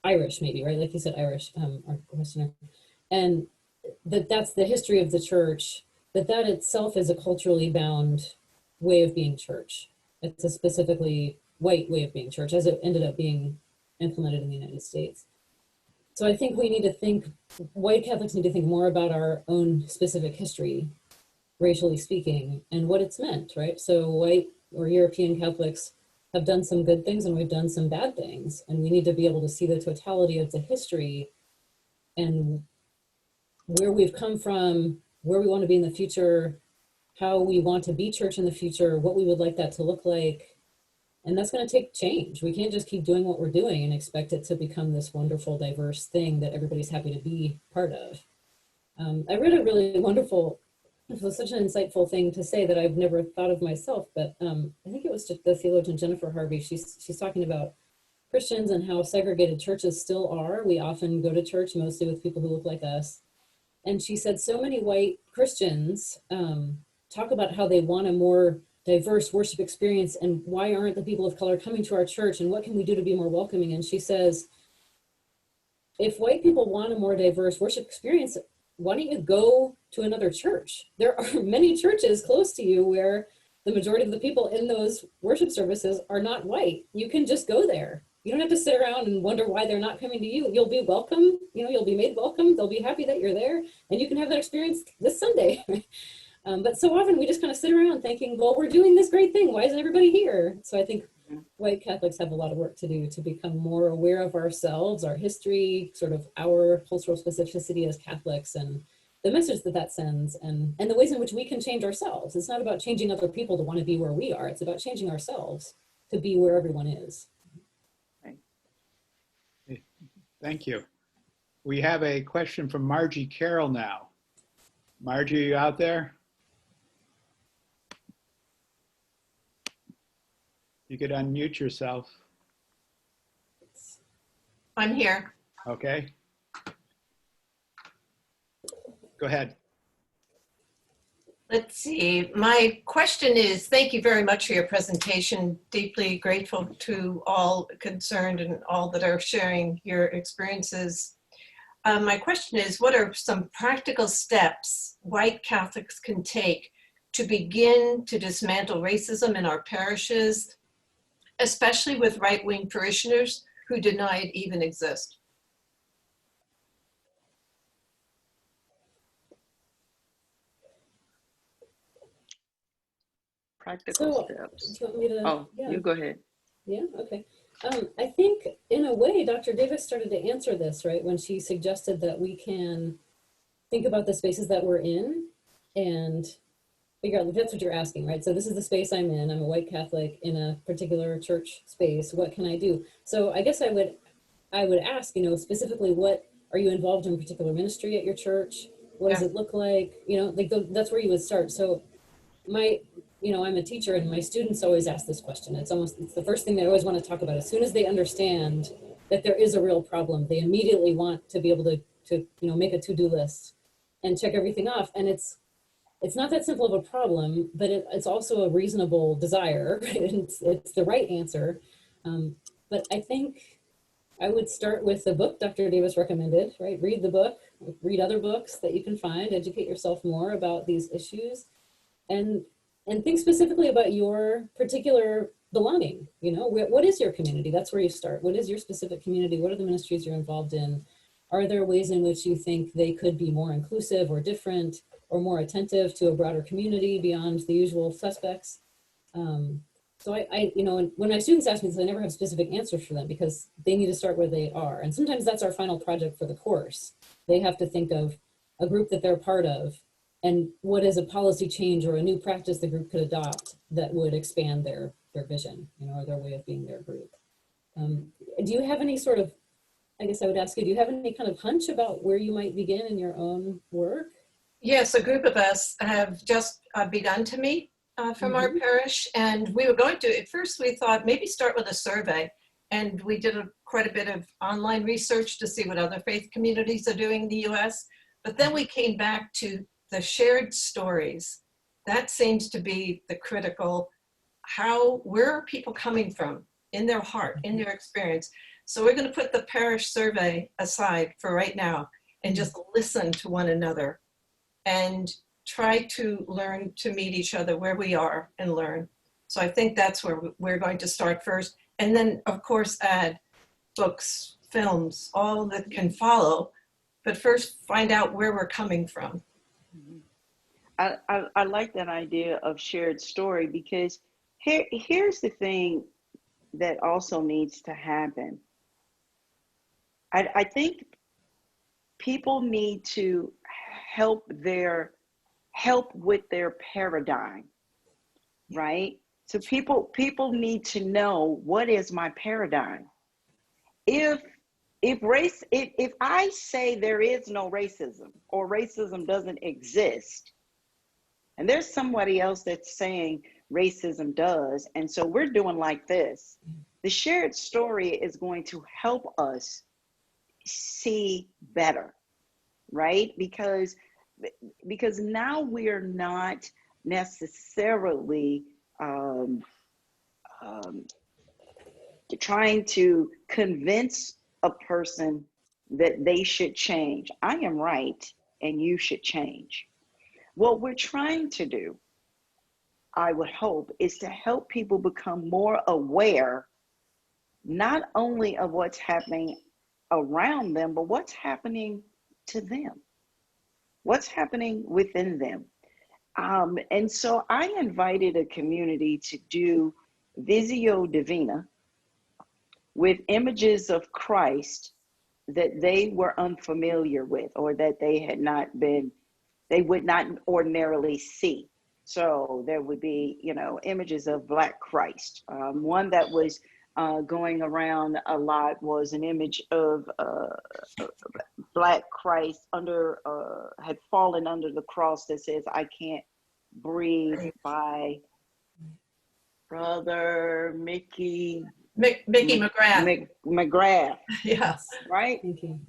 Irish, maybe, right? Like you said, Irish, or Westerner. And that's the history of the church, that itself is a culturally bound way of being church. It's a specifically white way of being church, as it ended up being implemented in the United States. So I think we need to think, white Catholics need to think more about our own specific history, racially speaking, and what it's meant, right? So white or European Catholics have done some good things and we've done some bad things. And we need to be able to see the totality of the history and where we've come from, where we want to be in the future, how we want to be church in the future, what we would like that to look like. And that's going to take change. We can't just keep doing what we're doing and expect it to become this wonderful, diverse thing that everybody's happy to be part of. I read a really wonderful, it was such an insightful thing to say that I've never thought of myself, but I think it was just the theologian Jennifer Harvey. She's talking about Christians and how segregated churches still are. We often go to church mostly with people who look like us. And she said so many white Christians talk about how they want a more diverse worship experience and why aren't the people of color coming to our church and what can we do to be more welcoming? And she says, if white people want a more diverse worship experience, why don't you go to another church? There are many churches close to you where the majority of the people in those worship services are not white. You can just go there. You don't have to sit around and wonder why they're not coming to you. You'll be welcome, you'll be made welcome. They'll be happy that you're there and you can have that experience this Sunday. But so often we just kind of sit around thinking, well, we're doing this great thing. Why isn't everybody here? So I think white Catholics have a lot of work to do to become more aware of ourselves, our history, sort of our cultural specificity as Catholics and the message that sends and the ways in which we can change ourselves. It's not about changing other people to want to be where we are. It's about changing ourselves to be where everyone is. Thank you. We have a question from Margie Carroll now. Margie, are you out there? You could unmute yourself. I'm here. Okay. Go ahead. Let's see. My question is, thank you very much for your presentation. Deeply grateful to all concerned and all that are sharing your experiences. My question is, what are some practical steps white Catholics can take to begin to dismantle racism in our parishes, especially with right-wing parishioners who deny it even exists? Practical steps. Do you want me to? Oh, Yeah. you go ahead. Yeah, okay. I think in a way, Dr. Davis started to answer this, right? When she suggested that we can think about the spaces that we're in and figure out, that's what you're asking, right? So this is the space I'm in. I'm a white Catholic in a particular church space. What can I do? So I guess I would ask, specifically, what are you involved in particular ministry at your church? What does it look like? That's where you would start. So I'm a teacher and my students always ask this question. It's the first thing they always want to talk about. As soon as they understand that there is a real problem, they immediately want to be able to make a to-do list and check everything off. And it's not that simple of a problem, but it's also a reasonable desire. Right? It's the right answer. But I think I would start with the book Dr. Davis recommended, right? Read the book, read other books that you can find, educate yourself more about these issues, and think specifically about your particular belonging. What is your community? That's where you start. What is your specific community? What are the ministries you're involved in? Are there ways in which you think they could be more inclusive or different or more attentive to a broader community beyond the usual suspects? So when my students ask me this, I never have specific answers for them because they need to start where they are. And sometimes that's our final project for the course. They have to think of a group that they're part of and what is a policy change or a new practice the group could adopt that would expand their vision, or their way of being their group. Do you have any sort of, I guess I would ask you, do you have any kind of hunch about where you might begin in your own work? Yes, a group of us have just begun to meet from our parish, and we were going to, at first we thought maybe start with a survey, and we did quite a bit of online research to see what other faith communities are doing in the US, but then we came back to the shared stories. That seems to be the critical, where are people coming from in their heart, in their experience? So we're going to put the parish survey aside for right now and just listen to one another and try to learn to meet each other where we are and learn. So I think that's where we're going to start first. And then, of course, add books, films, all that can follow. But first, find out where we're coming from. I like that idea of shared story, because here's the thing that also needs to happen. I think people need to help with their paradigm, right? So people need to know, what is my paradigm? If I say there is no racism, or racism doesn't exist, and there's somebody else that's saying racism does, and so we're doing like this, the shared story is going to help us see better, right? Because now we are not necessarily trying to convince a person that they should change. I am right and you should change. What we're trying to do, I would hope, is to help people become more aware, not only of what's happening around them, but what's happening to them, what's happening within them. And so I invited a community to do Visio Divina with images of Christ that they were unfamiliar with, or that they would not ordinarily see. So there would be, images of Black Christ. One that was going around a lot was an image of Black Christ had fallen under the cross that says, "I can't breathe," by Brother Mickey McGrath. McGrath. Yes. Right? Thank you.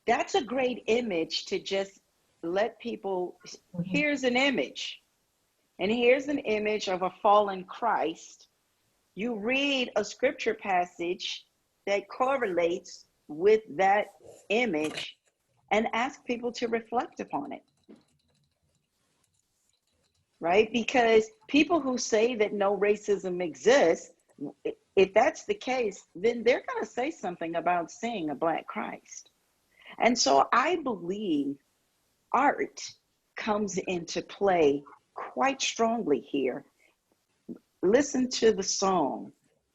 That's a great image to just let people, here's an image. And here's an image of a fallen Christ. You read a scripture passage that correlates with that image and ask people to reflect upon it. Right? Because people who say that no racism exists, if that's the case, then they're going to say something about seeing a Black Christ. And so I believe art comes into play quite strongly here. Listen to the song,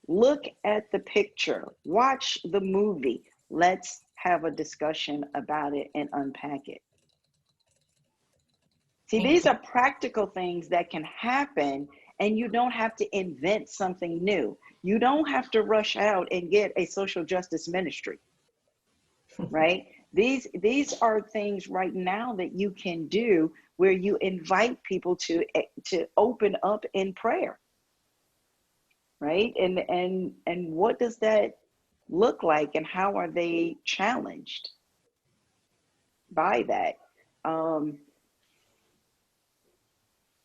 look at the picture, watch the movie. Let's have a discussion about it and unpack it. See, these are practical things that can happen, and you don't have to invent something new. You don't have to rush out and get a social justice ministry, right? These are things right now that you can do, where you invite people to open up in prayer, right? And what does that look like, and how are they challenged by that?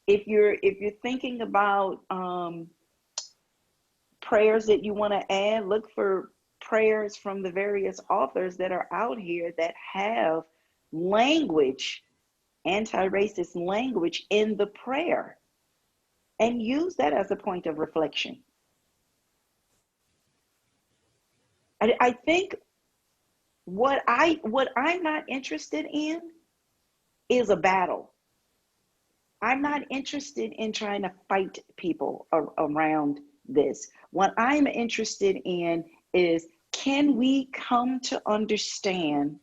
If you're thinking about prayers that you want to add, look for prayers from the various authors that are out here that have language, anti-racist language in the prayer, and use that as a point of reflection. I think what I'm not interested in is a battle. I'm not interested in trying to fight people around this. What I'm interested in is, can we come to understand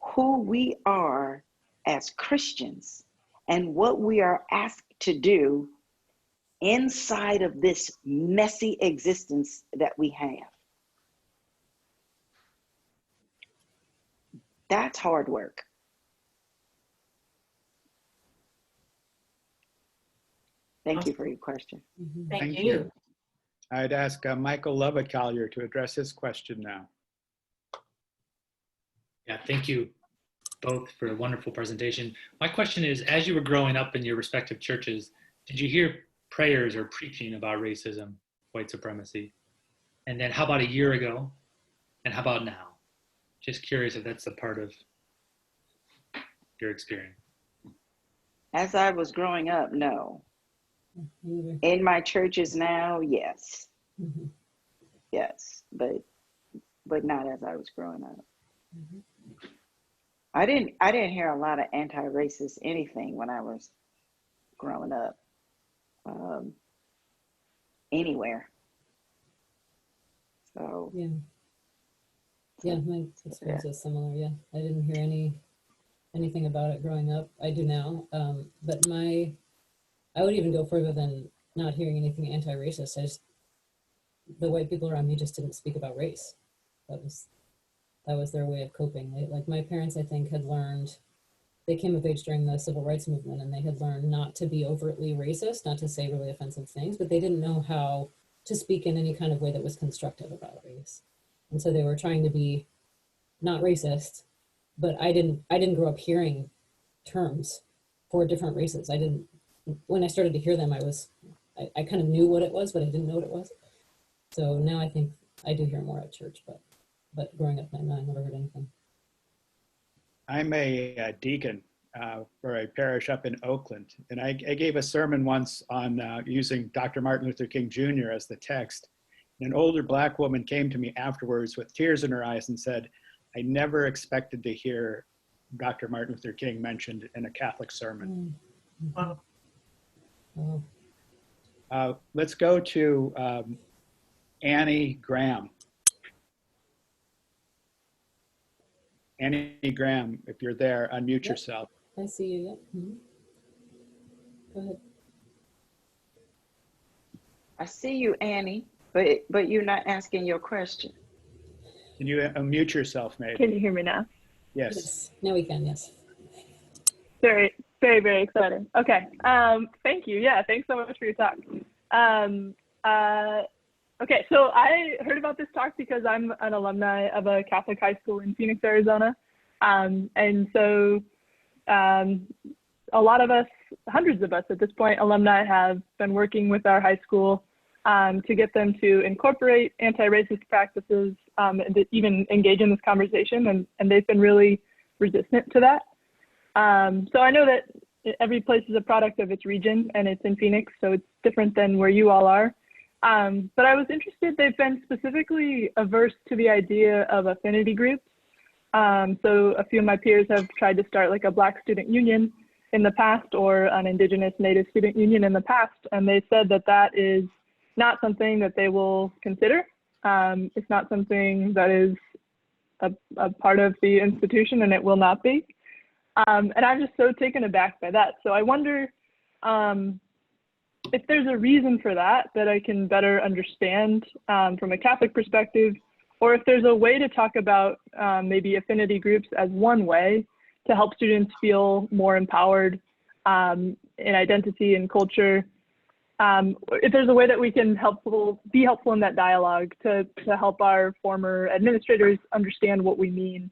who we are as Christians and what we are asked to do inside of this messy existence that we have? That's hard work. Thank you for your question. Thank you. I'd ask Michael Lovett-Collier to address his question now. Yeah, thank you both for a wonderful presentation. My question is, as you were growing up in your respective churches, did you hear prayers or preaching about racism, white supremacy? And then how about a year ago? And how about now? Just curious if that's a part of your experience. As I was growing up, no. In my churches now, yes. Yes, but not as I was growing up. I didn't hear a lot of anti-racist anything when I was growing up, anywhere. So Yeah, my experience is similar. Yeah, I didn't hear anything about it growing up. I do now, but I would even go further than not hearing anything anti-racist. The white people around me just didn't speak about race. That was their way of coping. Like my parents, I think, had learned. They came of age during the civil rights movement, and they had learned not to be overtly racist, not to say really offensive things, but they didn't know how to speak in any kind of way that was constructive about race. And so they were trying to be not racist, but I didn't grow up hearing terms for different races. When I started to hear them, I kind of knew what it was, but I didn't know what it was. So now I think I do hear more at church, but growing up, I never heard anything. I'm a deacon for a parish up in Oakland, and I gave a sermon once on using Dr. Martin Luther King Jr. as the text. And an older Black woman came to me afterwards with tears in her eyes and said, "I never expected to hear Dr. Martin Luther King mentioned in a Catholic sermon." Wow. Let's go to Annie Graham. Annie Graham, if you're there, unmute yourself. I see you, yeah. Go ahead. I see you, Annie, but you're not asking your question. Can you unmute yourself, maybe? Can you hear me now? Yes. Now we can, yes. Very, very, very exciting. Okay, thank you. Yeah, thanks so much for your talk. Okay, so I heard about this talk because I'm an alumni of a Catholic high school in Phoenix, Arizona. And so a lot of us, hundreds of us at this point, alumni, have been working with our high school to get them to incorporate anti-racist practices and to even engage in this conversation, and they've been really resistant to that. So I know that every place is a product of its region, and it's in Phoenix, so it's different than where you all are. But I was interested, they've been specifically averse to the idea of affinity groups. So a few of my peers have tried to start like a Black student union in the past, or an Indigenous Native student union in the past, and they said that that is not something that they will consider. It's not something that is a part of the institution, and it will not be. And I'm just so taken aback by that. So I wonder if there's a reason for that I can better understand from a Catholic perspective, or if there's a way to talk about maybe affinity groups as one way to help students feel more empowered in identity and culture. If there's a way that we can be helpful in that dialogue to help our former administrators understand what we mean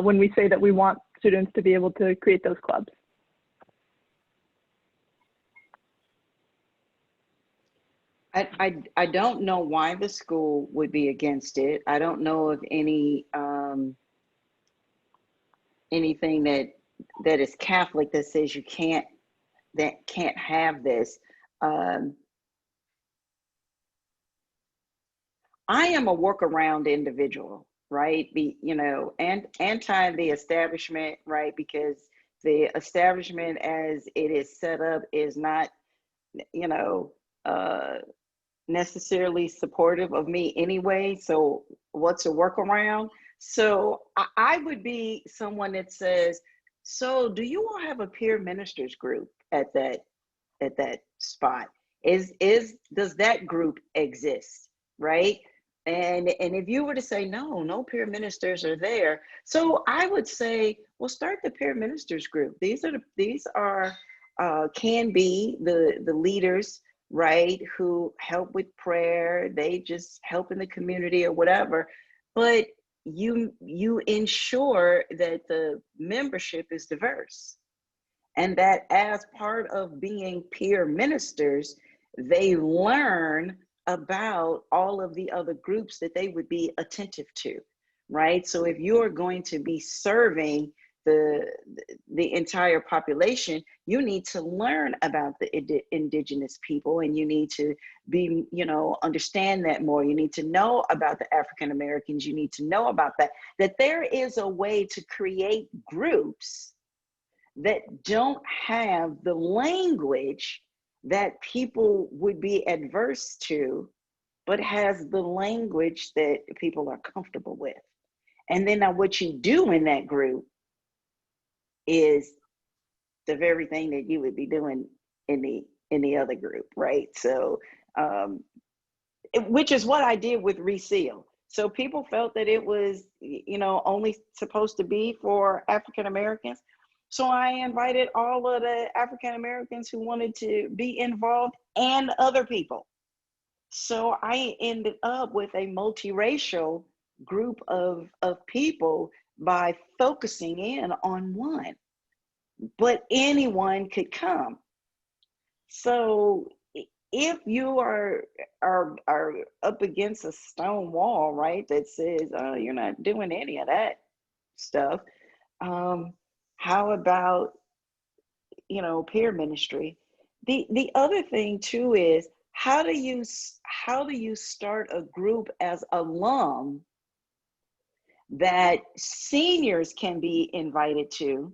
when we say that we want students to be able to create those clubs. I don't know why the school would be against it. I don't know of any anything that is Catholic that says you can't have this. I am a workaround individual, right? And anti the establishment, right? Because the establishment as it is set up is not, necessarily supportive of me anyway. So what's a workaround? So I would be someone that says, so do you all have a peer ministers group at that spot? Does that group exist, right? And if you were to say, no peer ministers are there. So I would say, well, start the peer ministers group. These are can be the leaders, right, who help with prayer, they just help in the community or whatever, but you ensure that the membership is diverse, and that as part of being peer ministers, they learn about all of the other groups that they would be attentive to, right? So if you're going to be serving the entire population, you need to learn about the indigenous people, and you need to be, understand that more. You need to know about the African Americans. You need to know about that there is a way to create groups that don't have the language that people would be adverse to, but has the language that people are comfortable with. And then now what you do in that group is the very thing that you would be doing in the other group, right? So, which is what I did with Reseal. So people felt that it was, only supposed to be for African Americans. So I invited all of the African Americans who wanted to be involved and other people. So I ended up with a multiracial group of people by focusing in on one, but anyone could come. So if you are up against a stone wall, right, that says, oh, you're not doing any of that stuff, how about, peer ministry? The other thing too is, how do you start a group as alum that seniors can be invited to,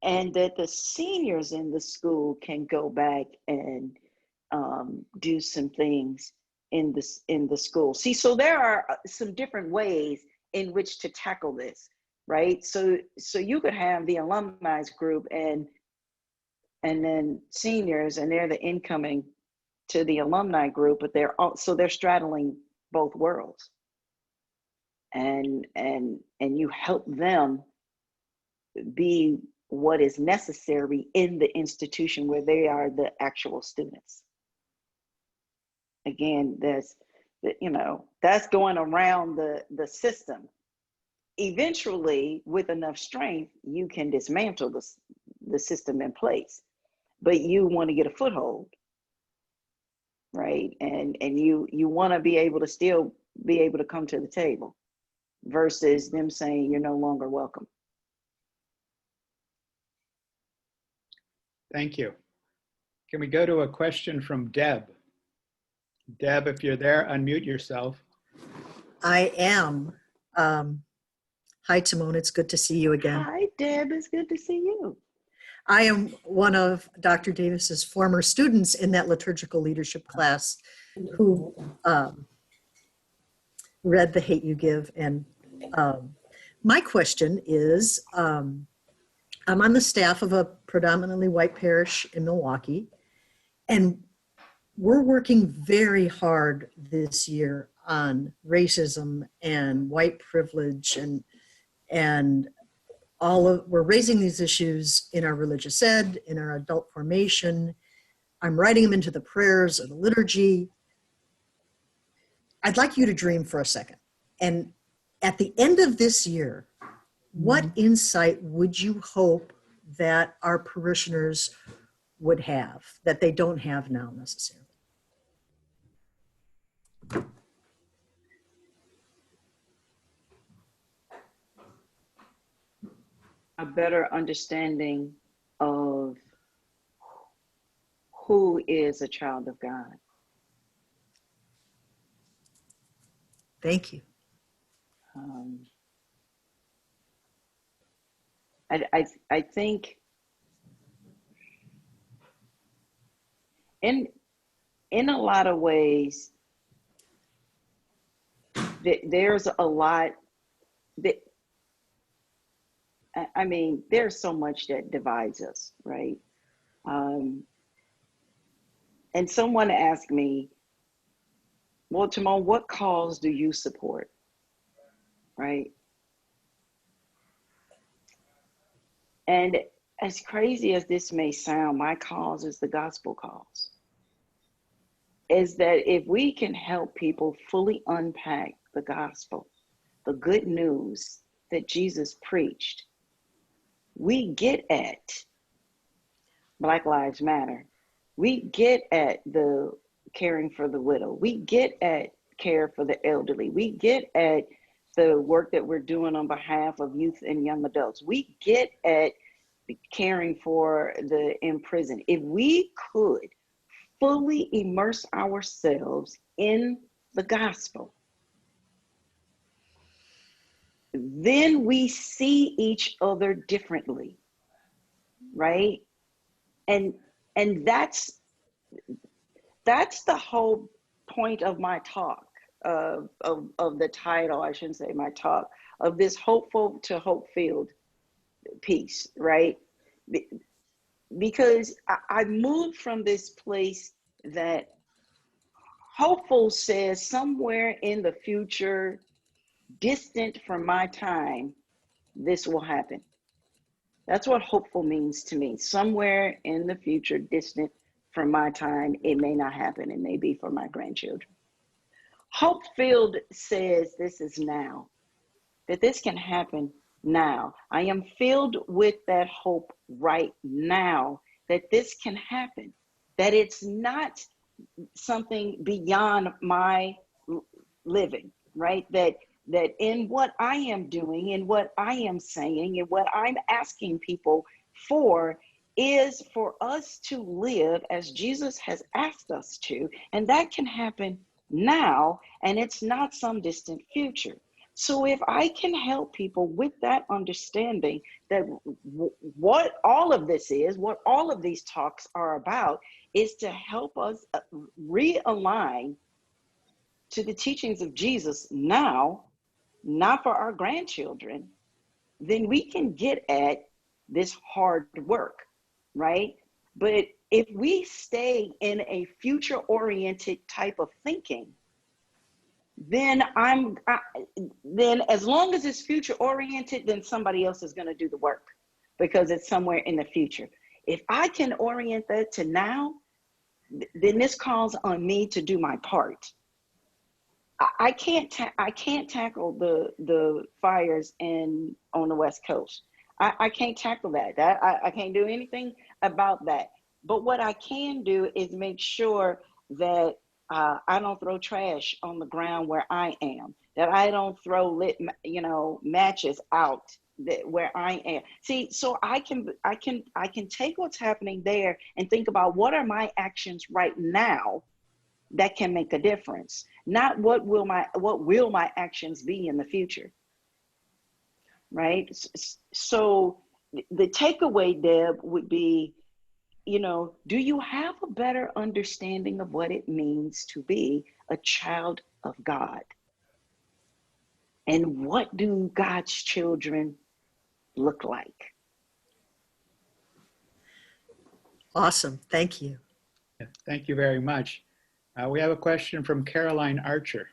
and that the seniors in the school can go back and do some things in the school? See, so there are some different ways in which to tackle this, right? So you could have the alumni group and then seniors, and they're the incoming to the alumni group, but they're straddling both worlds, and you help them be what is necessary in the institution where they are the actual students. Again, that's going around the system. Eventually, with enough strength, you can dismantle the system in place, but you want to get a foothold, right? And you want to be able to still be able to come to the table, versus them saying you're no longer welcome. Thank you. Can we go to a question from Deb? Deb, if you're there, unmute yourself. I am. Hi, Timon. It's good to see you again. Hi, Deb. It's good to see you. I am one of Dr. Davis's former students in that liturgical leadership class who read The Hate You Give. And my question is, I'm on the staff of a predominantly white parish in Milwaukee, and we're working very hard this year on racism and white privilege, and we're raising these issues in our religious ed, in our adult formation. I'm writing them into the prayers or the liturgy. I'd like you to dream for a second. And at the end of this year, what insight would you hope that our parishioners would have that they don't have now necessarily? A better understanding of who is a child of God. Thank you. I think in a lot of ways, there's a lot that, I mean, there's so much that divides us, right? And someone asked me, well, Timon, what cause do you support, right? And as crazy as this may sound, my cause is the gospel cause. Is that if we can help people fully unpack the gospel, the good news that Jesus preached, we get at Black Lives Matter. We get at the caring for the widow. We get at care for the elderly. We get at the work that we're doing on behalf of youth and young adults. We get at caring for the imprisoned. If we could fully immerse ourselves in the gospel, then we see each other differently, right? And that's the whole point of my talk, of the title, I shouldn't say my talk, of this hopeful to hope-filled piece, right? Because I moved from this place that hopeful says somewhere in the future, distant from my time, this will happen. That's what hopeful means to me. Somewhere in the future, distant from my time, it may not happen. It may be for my grandchildren. Hope-filled says this is now, that this can happen now. I am filled with that hope right now that this can happen, that it's not something beyond my living, right? That in what I am doing, in what I am saying, and what I'm asking people for is for us to live as Jesus has asked us to, and that can happen now, and it's not some distant future. So if I can help people with that understanding that what all of this is, what all of these talks are about, is to help us realign to the teachings of Jesus now, not for our grandchildren, then we can get at this hard work, right? But if we stay in a future-oriented type of thinking, then then as long as it's future-oriented, then somebody else is going to do the work because it's somewhere in the future. If I can orient that to now, then this calls on me to do my part. I can't tackle the fires on the West Coast. I can't tackle that. I can't do anything about that. But what I can do is make sure that I don't throw trash on the ground where I am, that I don't throw lit matches out where I am. See, so I can take what's happening there and think about what are my actions right now that can make a difference, not what will my actions be in the future, right? So the takeaway, Deb, would be, do you have a better understanding of what it means to be a child of God? And what do God's children look like? Awesome. Thank you. Thank you very much. We have a question from Caroline Archer.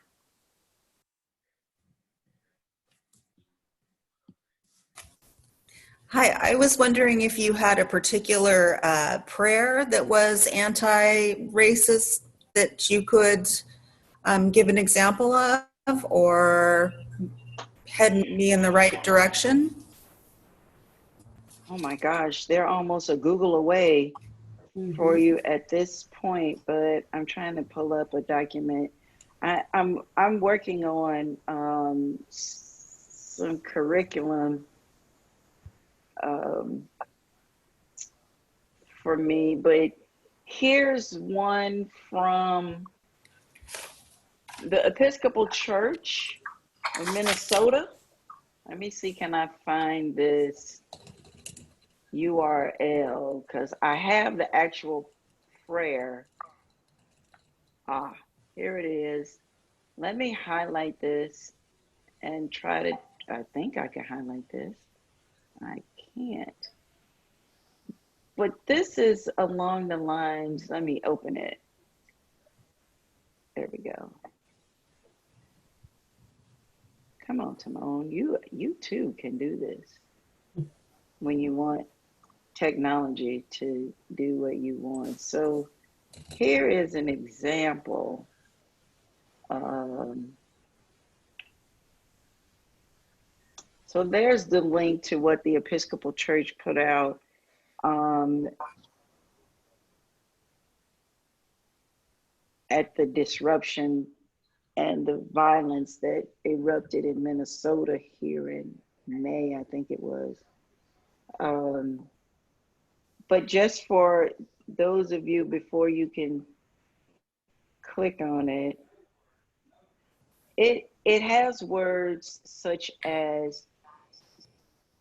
Hi, I was wondering if you had a particular prayer that was anti-racist that you could give an example of or head me in the right direction. Oh my gosh, they're almost a Google away for you at this point, but I'm trying to pull up a document. I'm working on some curriculum for me, but here's one from the Episcopal Church of Minnesota. Let me see, can I find this URL? Because I have the actual prayer. Here it is. Let me highlight this and try to, I think I can highlight this. I can't. But this is along the lines, let me open it. There we go. Come on, Timon, you too can do this when you want. technology to do what you want. So here is an example. So there's the link to what the Episcopal Church put out. At the disruption and the violence that erupted in Minnesota here in May, I think it was. But just for those of you, before you can click on it, it has words such as,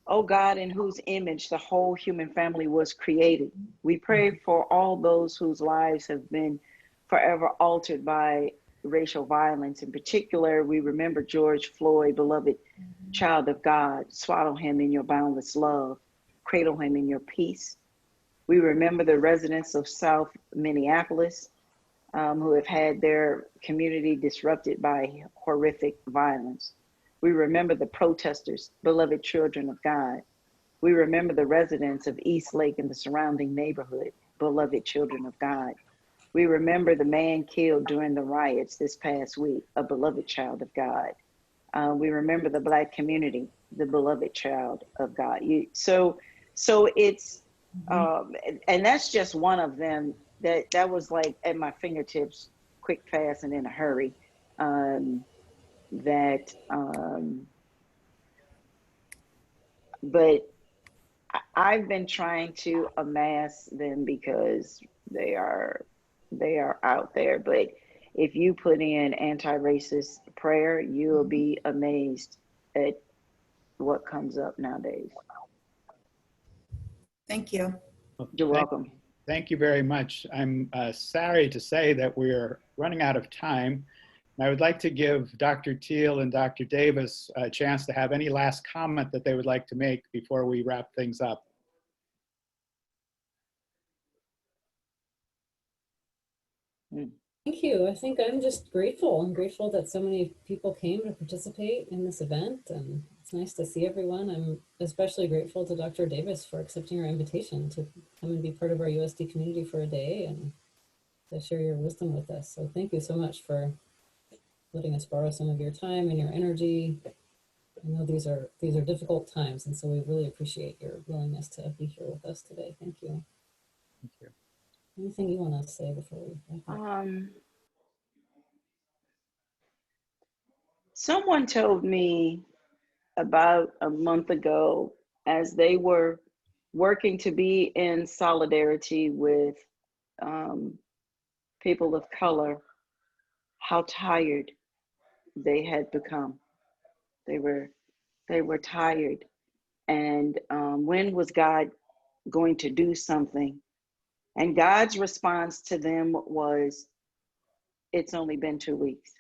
"Oh God, in whose image the whole human family was created. We pray for all those whose lives have been forever altered by racial violence. In particular, we remember George Floyd, beloved child of God. Swaddle him in your boundless love. Cradle him in your peace. We remember the residents of South Minneapolis who have had their community disrupted by horrific violence. We remember the protesters, beloved children of God. We remember the residents of East Lake and the surrounding neighborhood, beloved children of God. We remember the man killed during the riots this past week, a beloved child of God. We remember the Black community, the beloved child of God." So it's, and that's just one of them that was like at my fingertips, quick, fast, and in a hurry. But I've been trying to amass them because they are out there. But if you put in anti-racist prayer, you'll be amazed at what comes up nowadays. Thank you. You're welcome. Thank you very much. I'm sorry to say that we're running out of time. I would like to give Dr. Teal and Dr. Davis a chance to have any last comment that they would like to make before we wrap things up. Thank you. I think I'm just grateful. I'm grateful that so many people came to participate in this event, and it's nice to see everyone. I'm especially grateful to Dr. Davis for accepting our invitation to come and be part of our USD community for a day and to share your wisdom with us. So thank you so much for letting us borrow some of your time and your energy. I know these are difficult times, and so we really appreciate your willingness to be here with us today. Thank you. Thank you. Anything you want to say before we wrap up? Someone told me about a month ago, as they were working to be in solidarity with people of color, how tired they had become. They were tired. And when was God going to do something? And God's response to them was, "It's only been 2 weeks."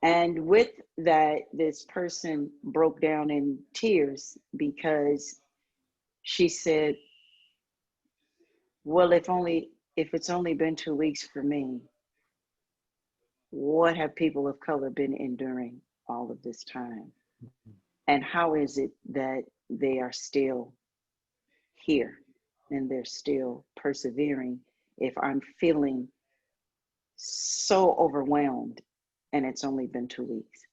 And with that, this person broke down in tears because she said, "Well, if it's only been 2 weeks for me, what have people of color been enduring all of this time? And how is it that they are still here and they're still persevering if I'm feeling so overwhelmed and it's only been 2 weeks?"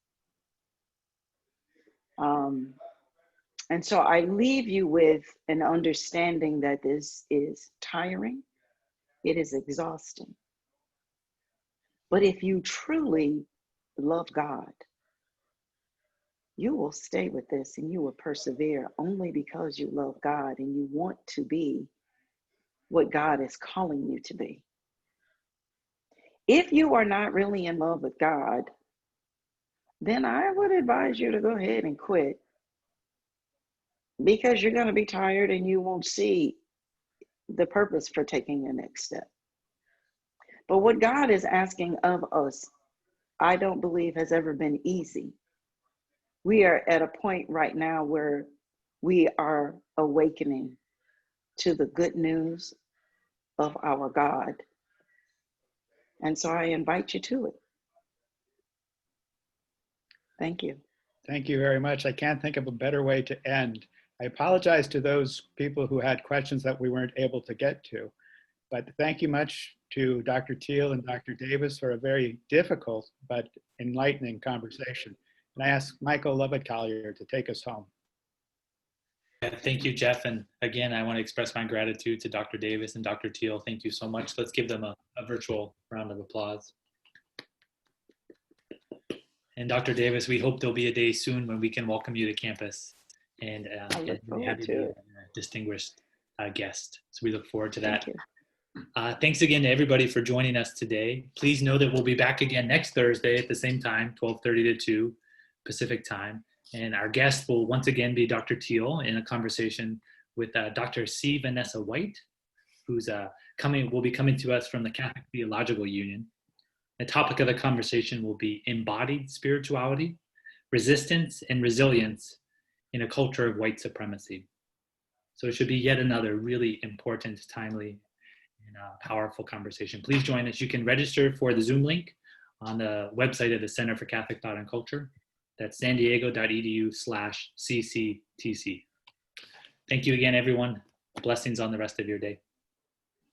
And so I leave you with an understanding that this is tiring, it is exhausting. But if you truly love God, you will stay with this and you will persevere only because you love God and you want to be what God is calling you to be. If you are not really in love with God, then I would advise you to go ahead and quit, because you're going to be tired and you won't see the purpose for taking the next step. But what God is asking of us, I don't believe has ever been easy. We are at a point right now where we are awakening to the good news of our God. And so I invite you to it. Thank you. Thank you very much. I can't think of a better way to end. I apologize to those people who had questions that we weren't able to get to, but thank you much to Dr. Teal and Dr. Davis for a very difficult but enlightening conversation. And I ask Michael Lovett-Collier to take us home. Yeah, thank you, Jeff. And again, I want to express my gratitude to Dr. Davis and Dr. Teal. Thank you so much. Let's give them a virtual round of applause. And Dr. Davis, we hope there'll be a day soon when we can welcome you to campus and have you a distinguished guest. So we look forward to that. Thanks again to everybody for joining us today. Please know that we'll be back again next Thursday at the same time, 12:30 to 2 Pacific time. And our guest will once again be Dr. Teal in a conversation with Dr. C. Vanessa White, who's will be coming to us from the Catholic Theological Union. The topic of the conversation will be embodied spirituality, resistance, and resilience in a culture of white supremacy. So it should be yet another really important, timely, and powerful conversation. Please join us. You can register for the Zoom link on the website of the Center for Catholic Thought and Culture. That's sandiego.edu/CCTC. Thank you again, everyone. Blessings on the rest of your day.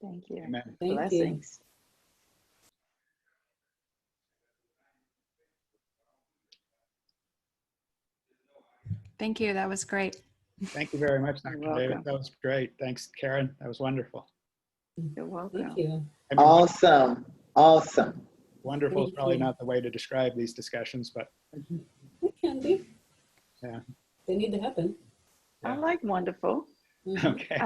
Thank you. Amen. Blessings. Thank you. That was great. Thank you very much, Dr. You're David. welcome. That was great. Thanks, Karen. That was wonderful. You're welcome. Thank you. I mean, Awesome. Awesome. wonderful is Thank probably you. not the way to describe these discussions, but It can be. yeah. They need to happen. I like wonderful. Mhm. Okay.